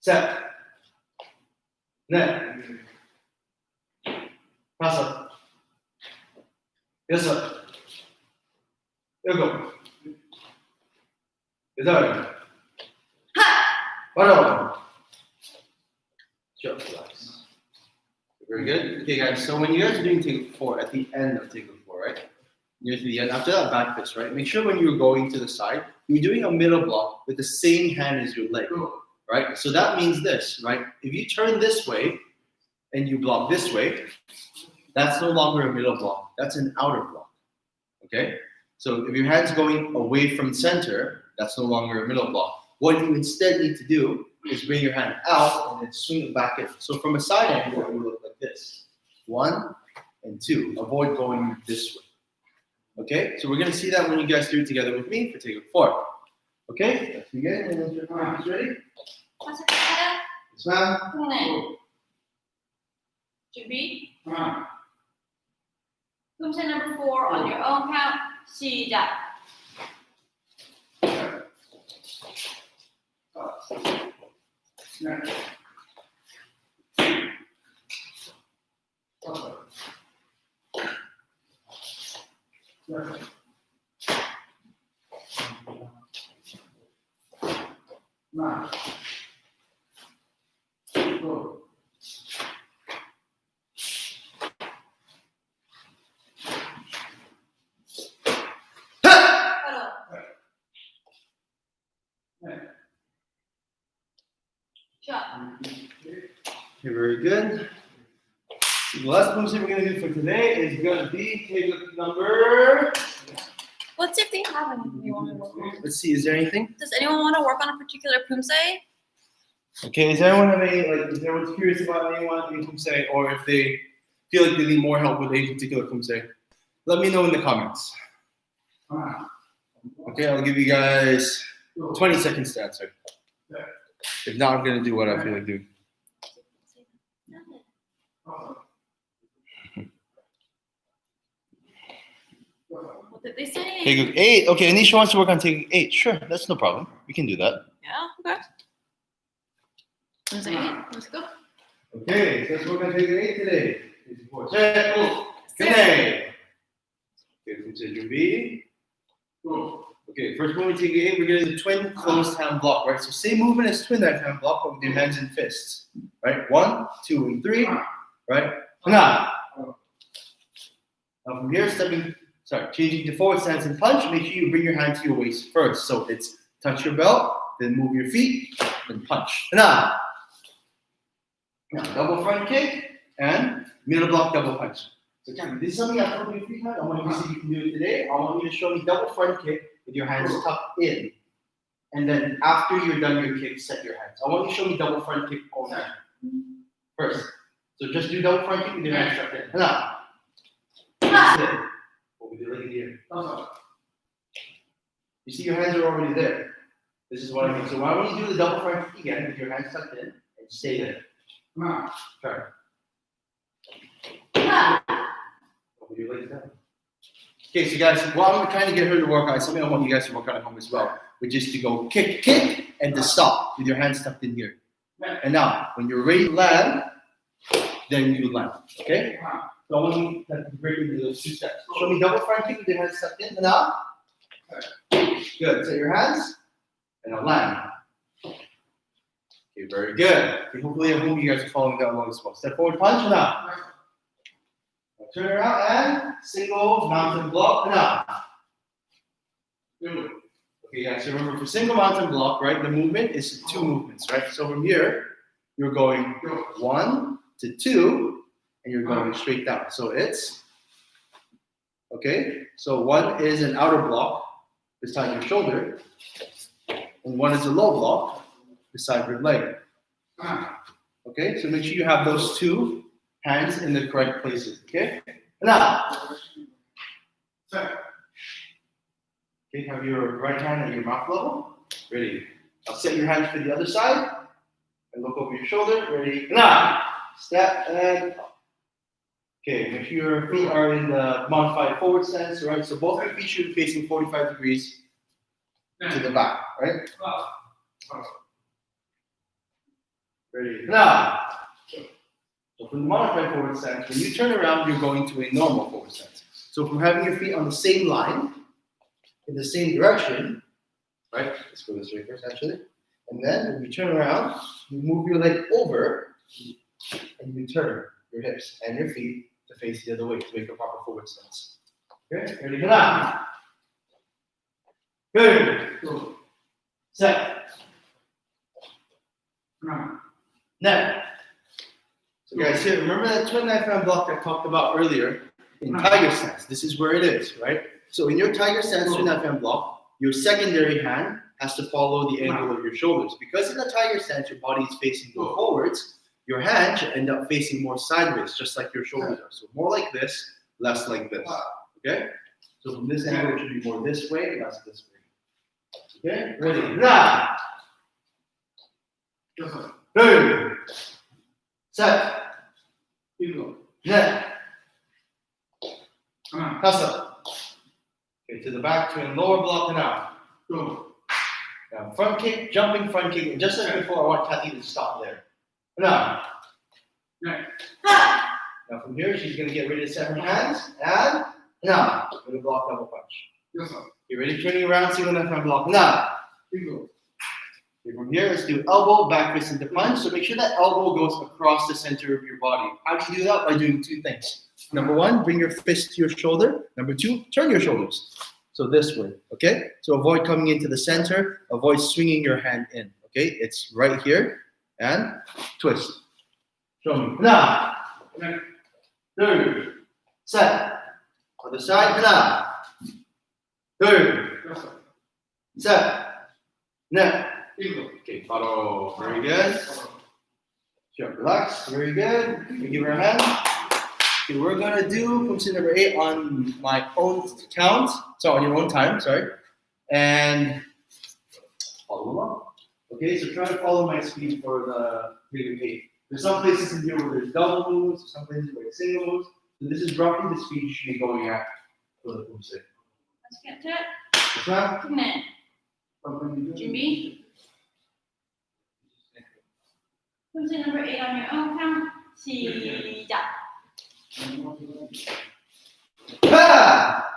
Set. Net. Pass up. Yes, sir. There you go. Good. Paro. Sure, relax. Very good. Okay, guys. So when you guys are doing take 4 at the end of take 4, right? Near to the end, after that back fist, right? Make sure when you're going to the side, you're doing a middle block with the same hand as your leg, right? So that means this, right? If you turn this way and you block this way, that's no longer a middle block. That's an outer block. Okay? So if your hand's going away from center, that's no longer a middle block. What you instead need to do is bring your hand out and then swing it back in. So from a side angle, it will look like this. 1 and 2. Avoid going this way. Okay? So we're going to see that when you guys do it together with me for take 4. Okay? Let's begin. And then your arm is ready. 아직 괜찮아요? Yes, ma'am. 끝내. 준비. 폼세 number 4 on your own count. 시작. Okay, very good. So the last pose we're going to do for today is going to be take number. Let's see if they have anything you want to work on. Let's see, is there anything? Does anyone want to work on a particular pumse? Okay, does anyone have any, like, is anyone curious about anyone in Kumse, or if they feel like they need more help with a particular Kumse? Let me know in the comments. Okay, I'll give you guys 20 seconds to answer. If not, I'm gonna do what I feel like doing. What did they say? Taking 8. Okay, Anisha wants to work on taking 8. Sure, that's no problem. We can do that. Yeah, okay. Let's say, let's go. Okay, so let's work on taking 8 today. Set, go. Okay, Kumse Jubi. Okay, first one we take 8, we're getting the twin closed hand block, right? So same movement as twin left hand block, but with your hands and fists, right? 1, 2, and 3, right? Now from here, changing to forward stance and punch. Make sure you bring your hand to your waist first. So it's touch your belt, then move your feet, then punch. Now double front kick and middle block double punch. So Cameron, this is something I've told you a few times. I want you to see if you can do it today. I want you to show me double front kick with your hands tucked in. And then after you're done your kick, set your hands. I want you to show me double front kick only. First. So just do double front kick with your hands tucked in. Now. What we do like here. You see your hands are already there. This is what I mean. So why don't you do the double front kick again with your hands tucked in and stay there. Try. Okay, so guys, what I'm trying to get her to work on is something I want you guys to work on at home as well, which is to go kick, and to stop with your hands tucked in here. And now, when you're ready to land, then you land. Okay? So I want you to break into those 2 steps. Show me double front kick with your hands tucked in. And now, good. Set your hands, and I'll land. Okay, very good. Okay, hopefully at home you guys are following that along as well. Step forward, punch, and now. Turn around and single mountain block and up. Okay, guys, so remember for single mountain block, right, the movement is 2 movements, right? So from here, you're going 1 to 2, and you're going straight down. So it's, okay, so 1 is an outer block beside your shoulder, and 1 is a low block beside your leg. Okay, so make sure you have those 2 hands in the correct places, okay? Now, okay, have your right hand at your mouth level. Ready. I'll set your hands for the other side and look over your shoulder. Ready. Now, step and up. Okay, make sure your feet are in the modified forward stance, right? So both your feet should be facing 45 degrees to the back, right? Ready. Now, so from the modified forward stance, when you turn around, you're going to a normal forward stance. So from having your feet on the same line, in the same direction, right? Let's go this way first, actually. And then when you turn around, you move your leg over, and you turn your hips and your feet to face the other way to make a proper forward stance. Okay, ready, go down. Good. Set. Now. So guys, here, remember that twin knife hand block I talked about earlier in tiger stance? This is where it is, right? So in your tiger stance twin knife hand block, your secondary hand has to follow the angle of your shoulders. Because in the tiger stance, your body is facing more forwards, your hand should end up facing more sideways, just like your shoulders are. So more like this, less like this, okay? So from this angle, it should be more this way, less this way. Okay, ready? Now. Good. Set. Net. Pass up. Okay, to the back, twin lower block and out. Now front kick, jumping front kick. And just like before, I want Kathy to stop there. Now. Now from here, she's going to get ready to set her hands. And now. Going to block double punch. You ready? Turning around, single left hand block. Now. Okay, from here, let's do elbow, back fist into punch. So make sure that elbow goes across the center of your body. How do you do that? By doing 2 things. Number 1, bring your fist to your shoulder. Number 2, turn your shoulders. So this way, okay? So avoid coming into the center. Avoid swinging your hand in, okay? It's right here. And twist. Show me. Now. 2. Set. Other side. Now. 2. Set. Net. Okay, paro. Very good. Sure, relax. Very good. We give her a hand. Okay, we're gonna do position number 8 on my own count. So on your own time, sorry. And follow along. Okay, so try to follow my speed for the maybe 8. There's some places in here where there's double moves, some places where it's single moves. So this is roughly the speed you should be going at for the position. Let's get to it. What's that? Come in. 준비. Position number 8 on your own count. 시작. Ha!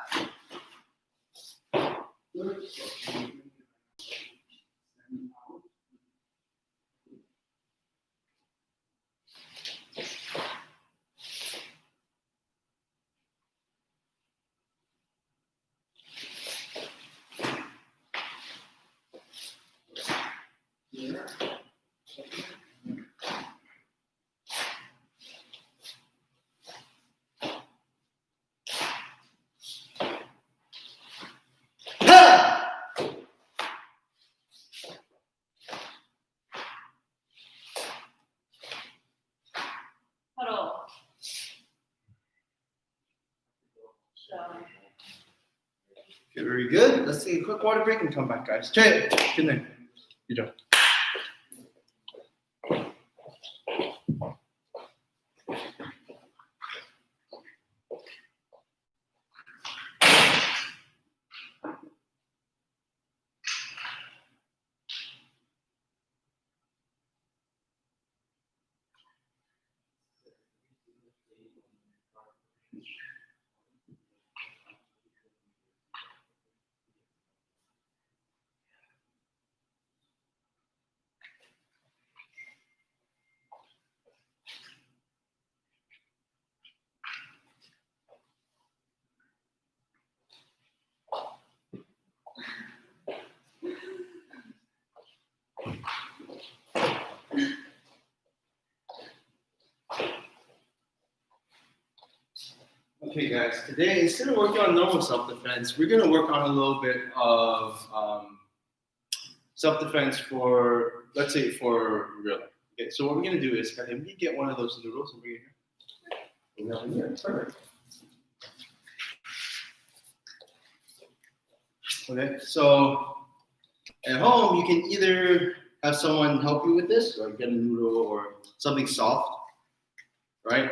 바로. Okay, very good. Let's take a quick water break and come back, guys. Okay, good night. You don't. Okay, guys, today instead of working on normal self-defense, we're going to work on a little bit of self-defense for, let's say, for real. Okay, so what we're going to do is, can we get one of those noodles and bring it here? We have it here. Perfect. Okay, so at home, you can either have someone help you with this, or get a noodle or something soft, right?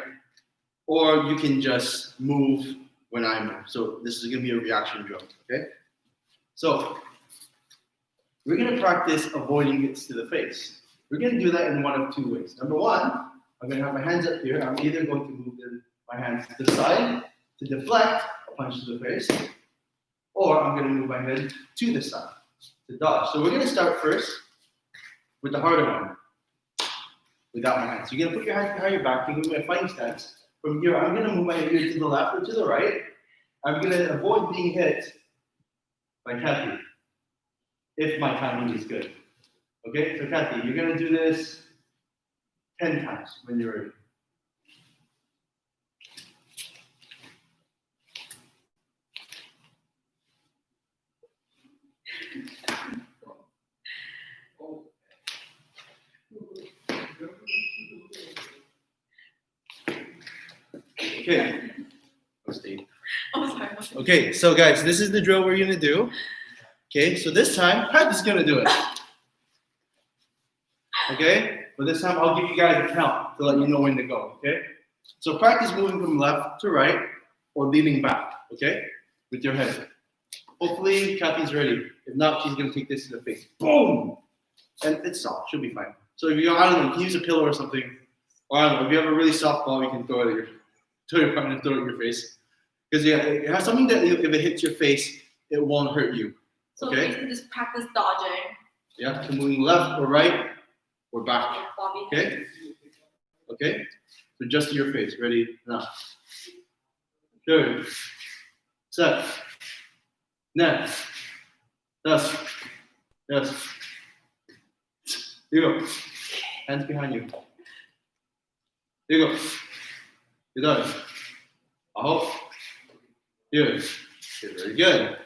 Or you can just move when I move. So this is going to be a reaction drill, okay? So we're going to practice avoiding hits to the face. We're going to do that in one of 2 ways. Number one, I'm going to have my hands up here. I'm either going to move my hands to the side to deflect a punch to the face, or I'm going to move my head to the side to dodge. So we're going to start first with the harder one, without my hands. So you're going to put your hands behind your back, you're going to be a fighting stance. From here, I'm going to move my ear to the left or to the right. I'm going to avoid being hit by Kathy, if my timing is good. Okay, so Kathy, you're going to do this 10 times when you're ready. Okay. Oh, sorry. Okay, so guys, this is the drill we're gonna do. Okay, so this time, Pat is gonna do it. Okay, but this time I'll give you guys a count to let you know when to go. Okay, so practice moving from left to right or leaning back. Okay, with your head. Hopefully, Kathy's ready. If not, she's gonna take this to the face. Boom, and it's soft. She'll be fine. So if you, I don't know, you can use a pillow or something. Or I don't know, if you have a really soft ball, you can throw it at your partner and throw it in your face. Because it has something that if it hits your face, it won't hurt you. So Okay. basically just practice dodging. Yeah, so moving left or right or back. Bobby. Okay? Okay? So just to your face. Ready? Now. Good. Set. Next. Yes. Yes. Here you go. Hands behind you. Here you go. You got it. Out. Here. Okay, very good.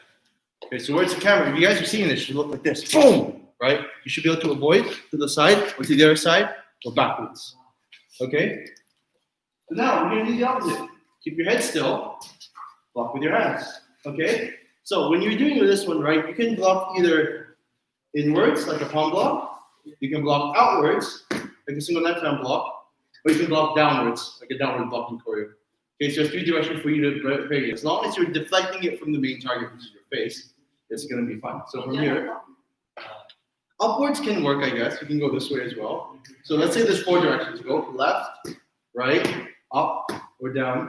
Okay, so where's the camera? If you guys are seeing this, it should look like this. Boom! right? You should be able to avoid to the side or to the other side or backwards. Okay? So now we're gonna do the opposite. Keep your head still, block with your hands. Okay? So when you're doing this one, right, you can block either inwards, like a palm block, you can block outwards, like a single left hand block, or you can block downwards, like a downward blocking choreo. Okay, so there's 3 directions for you to play. As long as you're deflecting it from the main target, which is your face, it's gonna be fun. So from here, upwards can work, I guess. You can go this way as well. So let's say there's 4 directions. Go left, right, up, or down.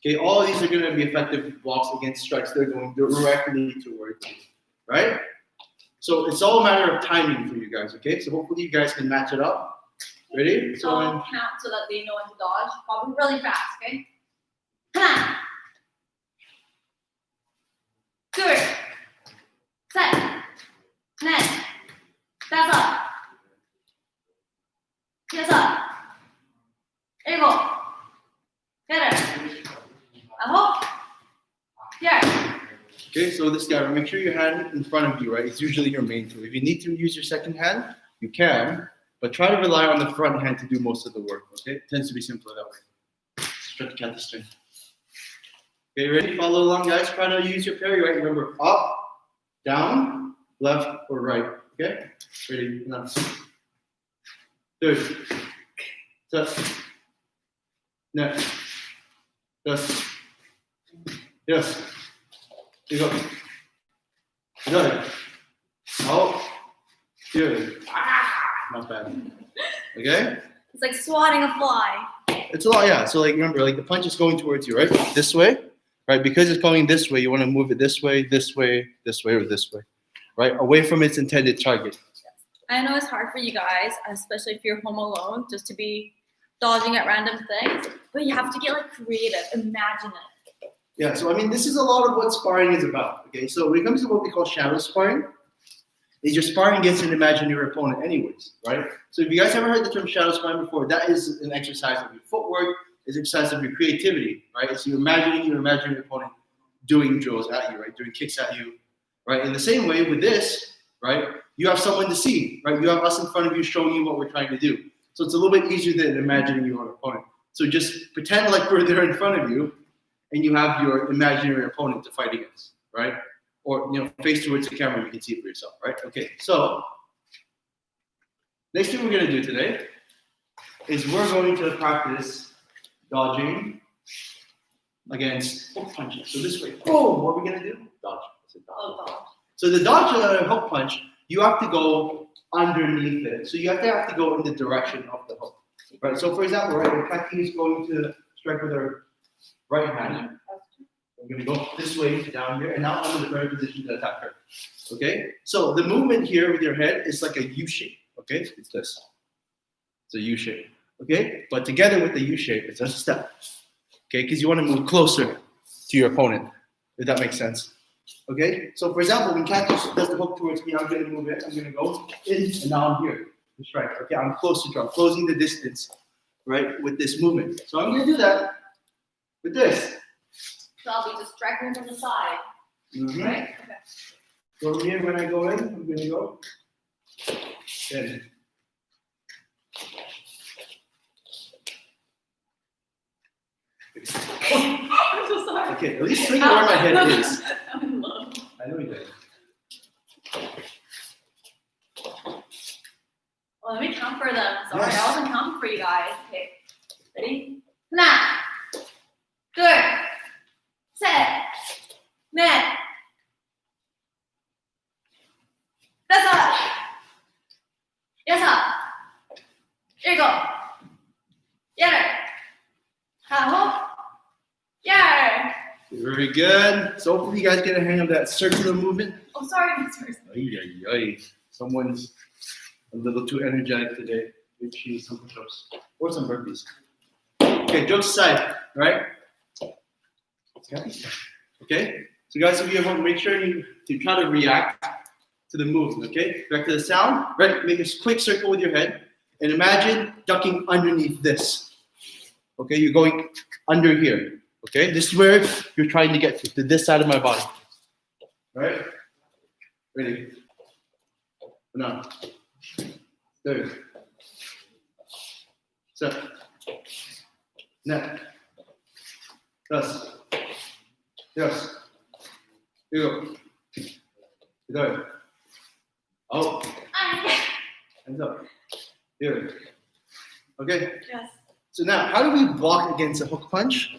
Okay, all of these are gonna be effective blocks against strikes. They're going directly towards you, right? So it's all a matter of timing for you guys, okay? So hopefully you guys can match it up. Ready? So count so that they know when to dodge. Probably really fast, okay? Come Good. Set. Net. That's up. Yes up. There you go. Get it. Up. Here. Okay, so this guy, make sure your hand in front of you, right? It's usually your main tool. If you need to use your second hand, you can, but try to rely on the front hand to do most of the work, okay? It tends to be simpler that way. Stretch the cat string. Okay, ready? Follow along, guys. Try to use your parry, right? Remember, up, down, left, or right, okay? Ready? Now. Third. Set. Next. Yes. Yes. You go. Good. Oh. Good. Not bad. Okay? It's like swatting a fly. It's a lot, yeah. So like remember, like the punch is going towards you, right? This way, right? Because it's going this way, you want to move it this way, this way, this way, or this way, right? Away from its intended target. I know it's hard for you guys, especially if you're home alone, just to be dodging at random things, but you have to get like creative, imagine it. Yeah, so I mean, this is a lot of what sparring is about, okay? So when it comes to what we call shadow sparring, is you're sparring against an imaginary opponent anyways, right? So if you guys ever heard the term shadow sparring before, that is an exercise of your footwork, is an exercise of your creativity, right? So you're imagining your imaginary opponent doing drills at you, right? Doing kicks at you, right? In the same way with this, right? You have someone to see, right? You have us in front of you showing you what we're trying to do. So it's a little bit easier than imagining your own opponent. So just pretend like we're there in front of you and you have your imaginary opponent to fight against, right? Or, you know, face towards the camera, you can see it for yourself, right? Okay, so next thing we're gonna do today is we're going to practice dodging against hook punches. So this way, oh, what are we gonna do? Dodge. Oh, dodge. So the dodge hook punch, you have to go underneath it. So you have to go in the direction of the hook, right? So for example, right, when Kathy is going to strike with her right hand, I'm going to go this way down here, and now I'm in the better position to attack her. Okay? So the movement here with your head is like a U shape. Okay? It's this. It's a U shape. Okay? But together with the U shape, it's a step. Okay? Because you want to move closer to your opponent, if that makes sense. Okay? So for example, when Kathy does the hook towards me, I'm going to move it. I'm going to go in, and now I'm here to strike. Okay? I'm closer to her. I'm closing the distance, right, with this movement. So I'm going to do that with this. So I'll be just striking from the side, right? Okay. So here, when I go in, I'm going to go in. I'm so sorry. Okay, at least think where my head is. I know you did. Well, let me count for them. Sorry, Yes. I wasn't counting for you guys. Okay, ready? Now, good. Set. Net. That's up. Yes up. There you go. Yeah. Yeah. Very good. So hopefully you guys get a hang of that circular movement. Oh, sorry. Sorry. Ay, ay, ay. Someone's a little too energetic today. Maybe she needs some push-ups or some burpees. Okay, jokes aside, right? Okay, so guys, if you want to make sure you try to react to the movement, okay? Back to the sound, right? Make a quick circle with your head and imagine ducking underneath this. Okay, you're going under here. Okay, this is where you're trying to get to this side of my body. Right? Ready? Una. Deux. Set. Net. Dos. Yes. Here you go. Out. Hands up. Here. Okay. Yes. So now, how do we block against a hook punch?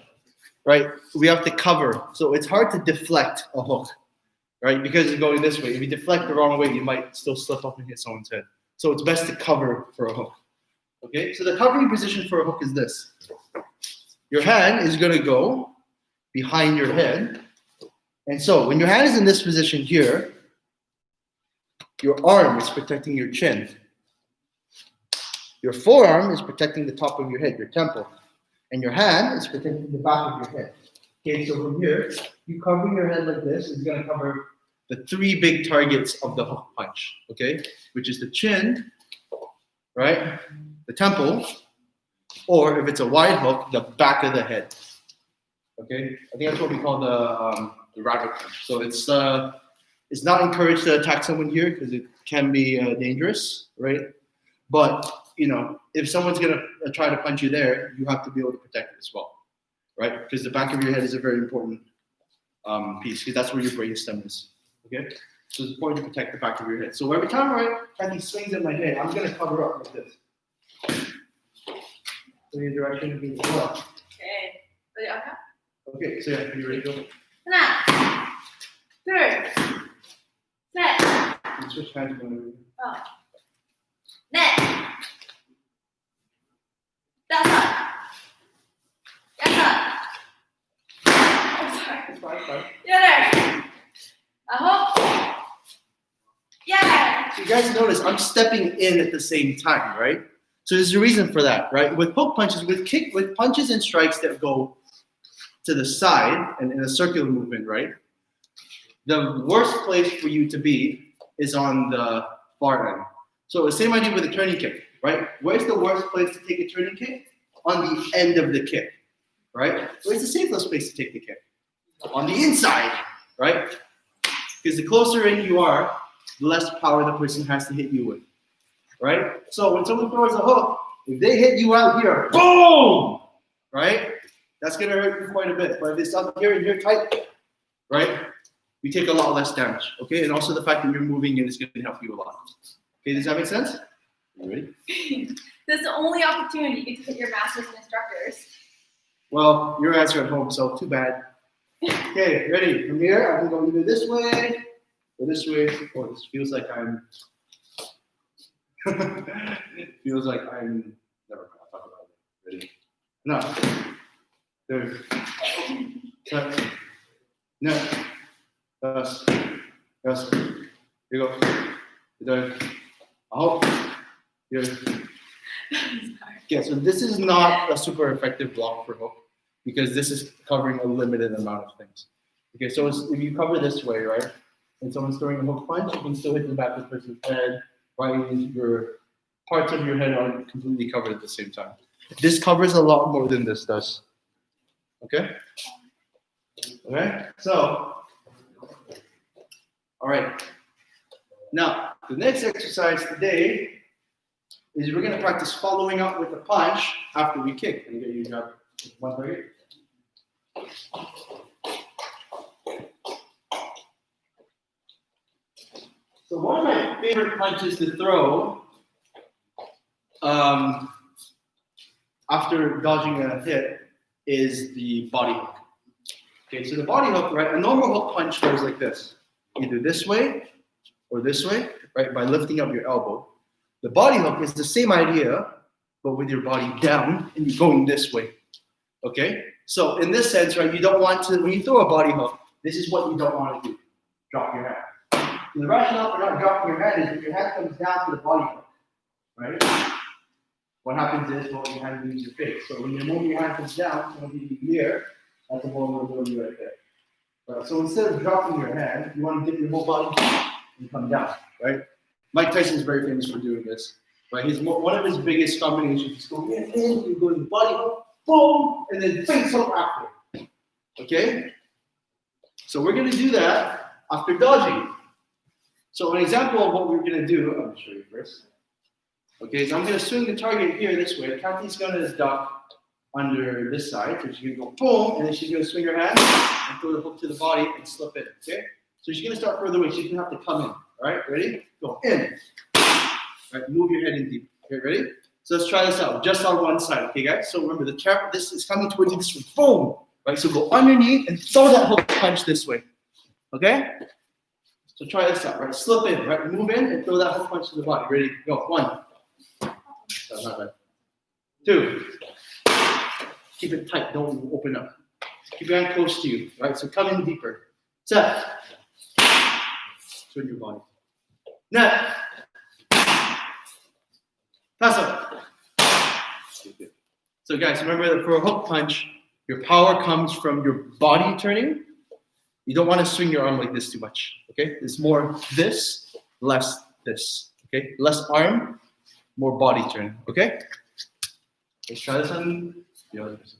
Right? We have to cover. So it's hard to deflect a hook, right? Because it's going this way. If you deflect the wrong way, you might still slip up and hit someone's head. So it's best to cover for a hook. Okay? So the covering position for a hook is this. Your hand is going to go behind your head. And so when your hand is in this position here, your arm is protecting your chin. Your forearm is protecting the top of your head, your temple. And your hand is protecting the back of your head. Okay, so from here, you cover your head like this. It's going to cover the three big targets of the hook punch, okay? Which is the chin, right? The temple, or if it's a wide hook, the back of the head. Okay? I think that's what we call the rabbit punch. So it's not encouraged to attack someone here because it can be dangerous, right? But you know, if someone's gonna try to punch you there, you have to be able to protect it as well, right? Because the back of your head is a very important piece because that's where your brainstem is. Okay, so it's important to protect the back of your head. So every time Kathy swings at my head, I'm gonna cover up like this. So your direction means what? Okay. Ready, okay? Okay, so yeah, are you ready to go? 하나, 둘, 셋, You switch hands whenever. 넷, 다섯, 여섯, It's fine. 여덟, 아홉, 열. So you guys notice I'm stepping in at the same time, right? So there's a reason for that, right? With hook punches, with punches and strikes that go to the side and in a circular movement, right? The worst place for you to be is on the far end. So the same idea with a turning kick, right? Where's the worst place to take a turning kick? On the end of the kick, right? Where's the safest place to take the kick? On the inside, right? Because the closer in you are, the less power the person has to hit you with, right? So when someone throws a hook, if they hit you out here, boom, right? That's gonna hurt you quite a bit. But if it's up here and you're tight, right? You take a lot less damage, okay? And also the fact that you're moving in is gonna help you a lot. Okay, does that make sense? You ready? This is the only opportunity you get to hit your masters and instructors. Well, your answer at home, so too bad. Okay, ready? From here, I can go either this way or this way. Oh, this feels like I'm. Feels like I'm. Never mind. I'll talk about it. Ready? No. There. Set. No. Yes. Yes. Here you go. There. Out. Here. Okay, so this is not a super effective block for hook because this is covering a limited amount of things. Okay, so if you cover this way, right, and someone's throwing a hook punch, you can still hit the back of the person's head, right? Your parts of your head aren't completely covered at the same time. This covers a lot more than this does. Okay? Okay, so, all right. Now, the next exercise today is we're going to practice following up with a punch after we kick. Can you get your job? One target. So one of my favorite punches to throw after dodging a hit is the body hook. Okay, so the body hook, right? A normal hook punch goes like this, either this way or this way, right? By lifting up your elbow. The body hook is the same idea, but with your body down and you're going this way. Okay? So in this sense, right, you don't want to, when you throw a body hook, this is what you don't want to do. Drop your hand. And the rationale for not dropping your hand is when your hand comes down to the body hook, right? What happens is, well, your hand leaves your face. So when you move your hand comes down, it's going to be here. That's a vulnerability right there. Right? So instead of dropping your hand, you want to get your whole body and come down, right? Mike Tyson is very famous for doing this. Right? One of his biggest combinations is go in, you go in the body hook, boom, and then face hook after. Okay? So we're going to do that after dodging. So an example of what we're gonna do, I'm gonna show you first. Okay, so I'm gonna swing the target here this way. Kathy's gonna duck under this side, so she's gonna go boom, and then she's gonna swing her hand and throw the hook to the body and slip in. Okay, so she's gonna start further away. She's gonna have to come in. All right, ready? Go in. All right, move your head in deep. Okay, ready? So let's try this out, just on one side. Okay, guys. So remember, the trap. This is coming towards you this way. Boom. Right. So go underneath and throw that hook punch this way. Okay. So try this out. Right. Slip in. Right. Move in and throw that hook punch to the body. Ready? Go. 1. That's not bad. 2. Keep it tight. Don't open up. Keep your hand close to you. Right. So come in deeper. Set. Turn your body. Net. Pass up. So guys, remember that for a hook punch, your power comes from your body turning. You don't want to swing your arm like this too much. Okay? It's more this, less this. Okay? Less arm, more body turn. Okay? Let's try this on the other person.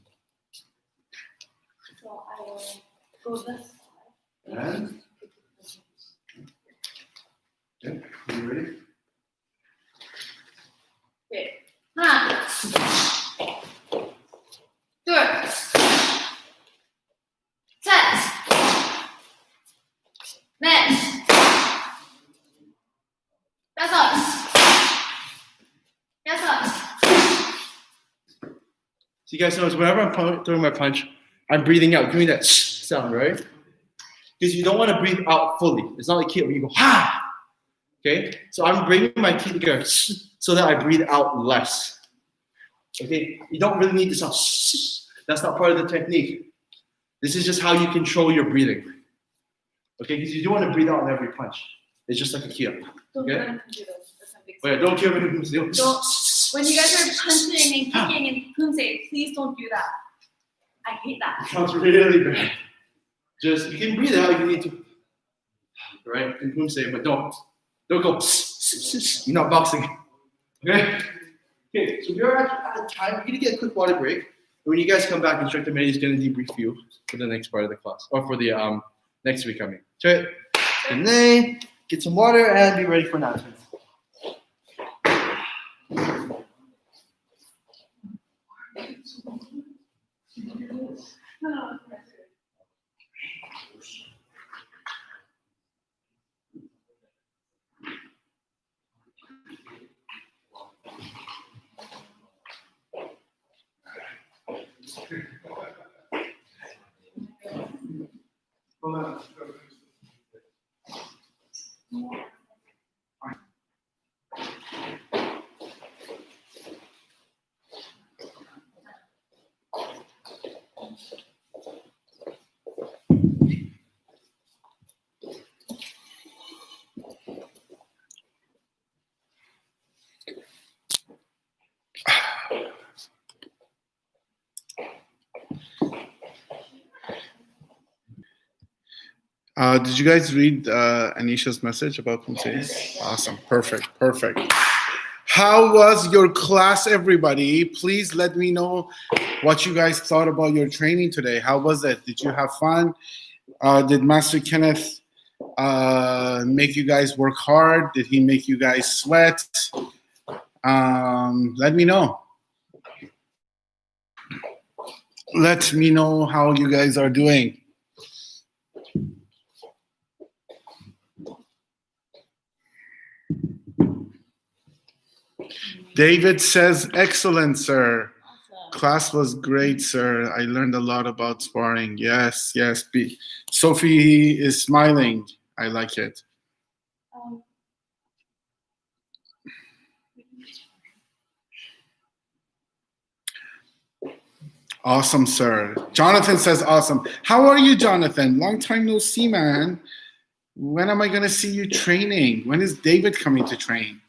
So I will go this side. And okay, are you ready? Okay. 1, 2, set, net, that's us. That's us. So you guys notice whenever I'm throwing my punch, I'm breathing out, doing that sound, right? Because you don't want to breathe out fully. It's not like here where you go, ha! Okay? So I'm bringing my teeth together so that I breathe out less. Okay? You don't really need to sound. That's not part of the technique. This is just how you control your breathing. Okay? Because you do want to breathe out in every punch. It's just like a key up. Don't Okay? let him do those. That's a big Oh yeah, don't care what it Don't. When you guys are punching and kicking and kumse, please don't do that. I hate that. Sounds really bad. Just, you can breathe out if you need to. Right? And kumse, but don't go. You're not boxing. Okay? Okay, so we're out of time. We're gonna get a quick water break. And when you guys come back, Instructor Mehdi is gonna debrief you for the next part of the class, or for the next week coming. So, and then get some water and be ready for announcements. Did you guys read Anisha's message about Kumse? Awesome. Perfect. How was your class, everybody? Please let me know what you guys thought about your training today. How was it? Did you have fun? Did Master Kenneth make you guys work hard? Did he make you guys sweat? Let me know. Let me know how you guys are doing. David says, excellent, sir. Awesome. Class was great, sir. I learned a lot about sparring. Yes. Sophie is smiling. I like it. Awesome, sir. Jonathan says, awesome. How are you, Jonathan? Long time no see, man. When am I going to see you training? When is David coming to train?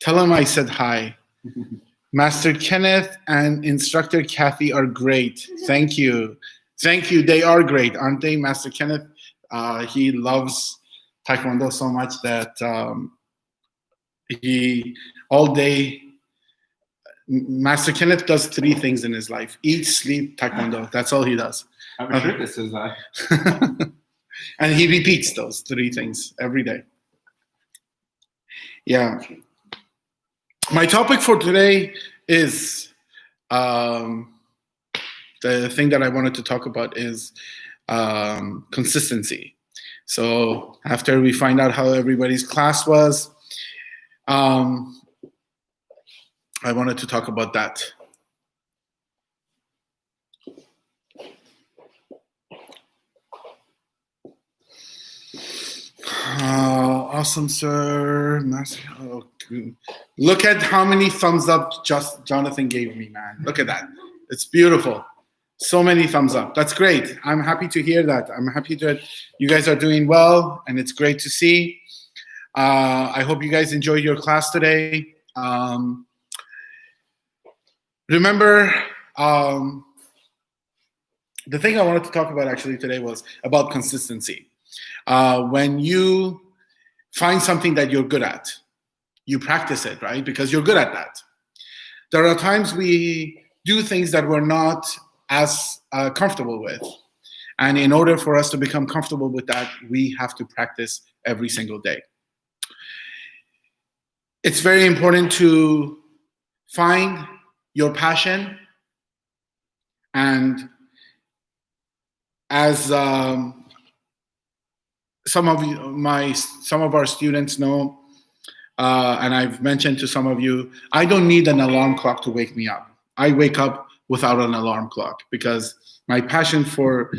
Tell him I said hi. Master Kenneth and Instructor Kathy are great. Thank you. They are great, aren't they? Master Kenneth, he loves Taekwondo so much that he all day. Master Kenneth does 3 things in his life: eat, sleep, Taekwondo. That's all he does. I have a shirt that says that. And he repeats those 3 things every day. Yeah. My topic for today is the thing that I wanted to talk about is consistency. So after we find out how everybody's class was, I wanted to talk about that. Awesome, sir. Oh, look at how many thumbs up just Jonathan gave me, man. Look at that. It's beautiful. So many thumbs up. That's great. I'm happy to hear that. I'm happy that you guys are doing well, and it's great to see. I hope you guys enjoyed your class today. Remember, the thing I wanted to talk about actually today was about consistency. When you find something that you're good at, you practice it, right? Because you're good at that. There are times we do things that we're not as comfortable with. And in order for us to become comfortable with that, we have to practice every single day. It's very important to find your passion. And as some of our students know, and I've mentioned to some of you, I don't need an alarm clock to wake me up. I wake up without an alarm clock because my passion for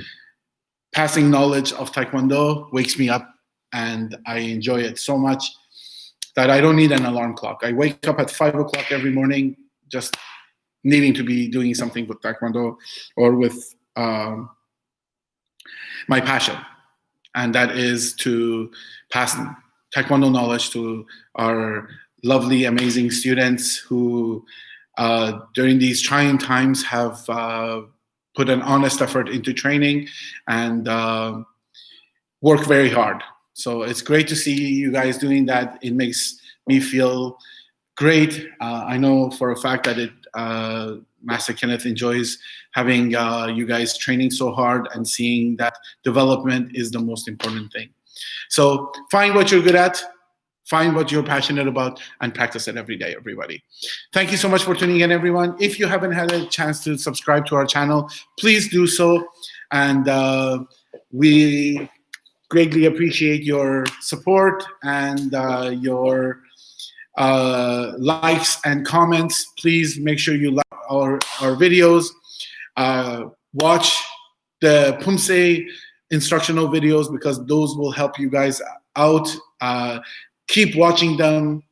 passing knowledge of Taekwondo wakes me up, and I enjoy it so much that I don't need an alarm clock. I wake up at 5 o'clock every morning just needing to be doing something with Taekwondo or with my passion. And that is to pass Taekwondo knowledge to our lovely, amazing students who, during these trying times, have put an honest effort into training and work very hard. So it's great to see you guys doing that. It makes me feel great. I know for a fact that Master Kenneth enjoys having you guys training so hard, and seeing that development is the most important thing. So find what you're good at, find what you're passionate about, and practice it every day, everybody. Thank you so much for tuning in, everyone. If you haven't had a chance to subscribe to our channel, please do so. And we greatly appreciate your support and your likes and comments. Please make sure you like our videos. Watch the Pumse instructional videos because those will help you guys out. Keep watching them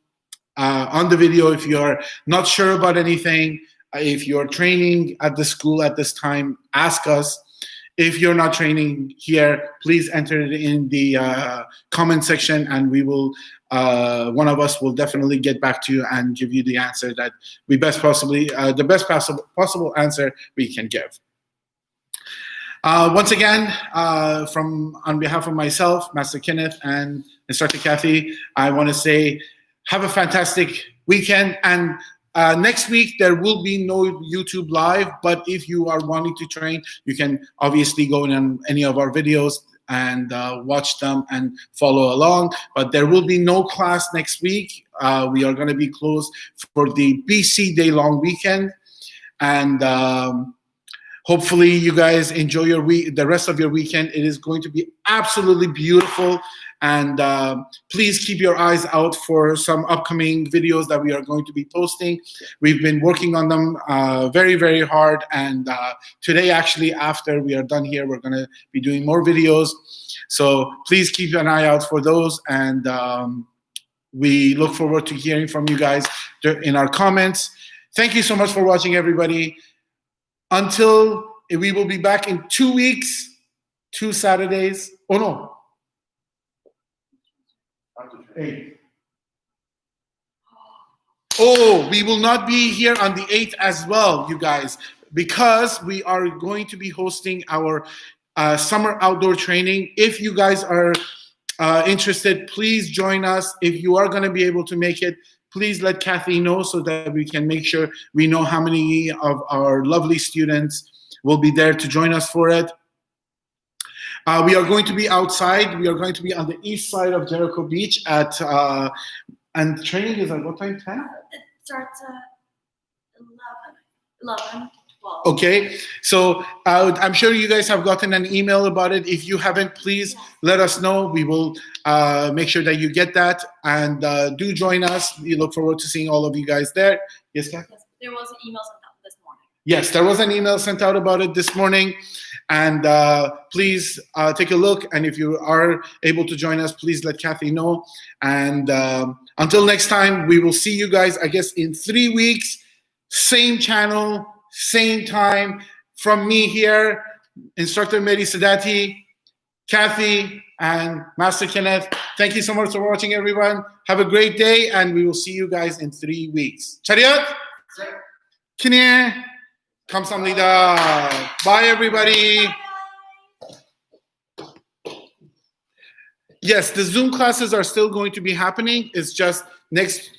on the video. If you're not sure about anything, if you're training at the school at this time, ask us. If you're not training here, please enter it in the comment section, and we will, one of us will definitely get back to you and give you the answer that we best possibly, the best possible answer we can give. Once again, on behalf of myself, Master Kenneth, and Instructor Kathy, I want to say have a fantastic weekend. And next week, there will be no YouTube live, but if you are wanting to train, you can obviously go in on any of our videos and watch them and follow along. But there will be no class next week. We are going to be closed for the BC day-long weekend. And hopefully you guys enjoy your the rest of your weekend. It is going to be absolutely beautiful. And please keep your eyes out for some upcoming videos that we are going to be posting. We've been working on them very, very hard. And today, actually, after we are done here, we're going to be doing more videos. So please keep an eye out for those. And we look forward to hearing from you guys in our comments. Thank you so much for watching, everybody. Until we will be back in 2 weeks, 2 Saturdays. Oh, no. 8. Oh, we will not be here on the 8th as well, you guys, because we are going to be hosting our summer outdoor training. If you guys are interested, please join us. If you are going to be able to make it, please let Kathy know so that we can make sure we know how many of our lovely students will be there to join us for it. We are going to be outside. We are going to be on the east side of Jericho Beach at And training is at what time? 10? It starts at 11, 12. Okay, so I'm sure you guys have gotten an email about it. If you haven't, please let us know. We will make sure that you get that, and do join us. We look forward to seeing all of you guys there. Yes, Kat? Yes, there was an email sent out this morning. Yes, there was an email sent out about it this morning, and please take a look. And if you are able to join us, please let Kathy know. And until next time, we will see you guys, I guess, in 3 weeks. Same channel, same time. From me here, Instructor Mehdi Sadati, Kathy, and Master Kenneth. Thank you so much for watching, everyone. Have a great day, and we will see you guys in 3 weeks. Chariot? Kine? Kamsamnida. Bye, everybody. Yes, the Zoom classes are still going to be happening. It's just next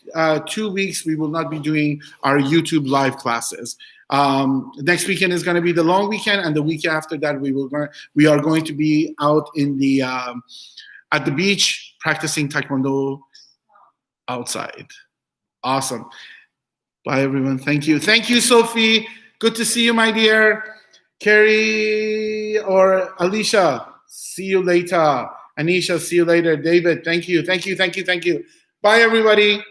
2 weeks, we will not be doing our YouTube live classes. Next weekend is going to be the long weekend, and the week after that, we are going to be out in the at the beach practicing Taekwondo outside. Awesome. Bye, everyone. Thank you. Thank you, Sophie. Good to see you, my dear. Carrie or Alicia, see you later. Anisha, see you later. David, thank you. Thank you. Thank you. Thank you. Bye, everybody.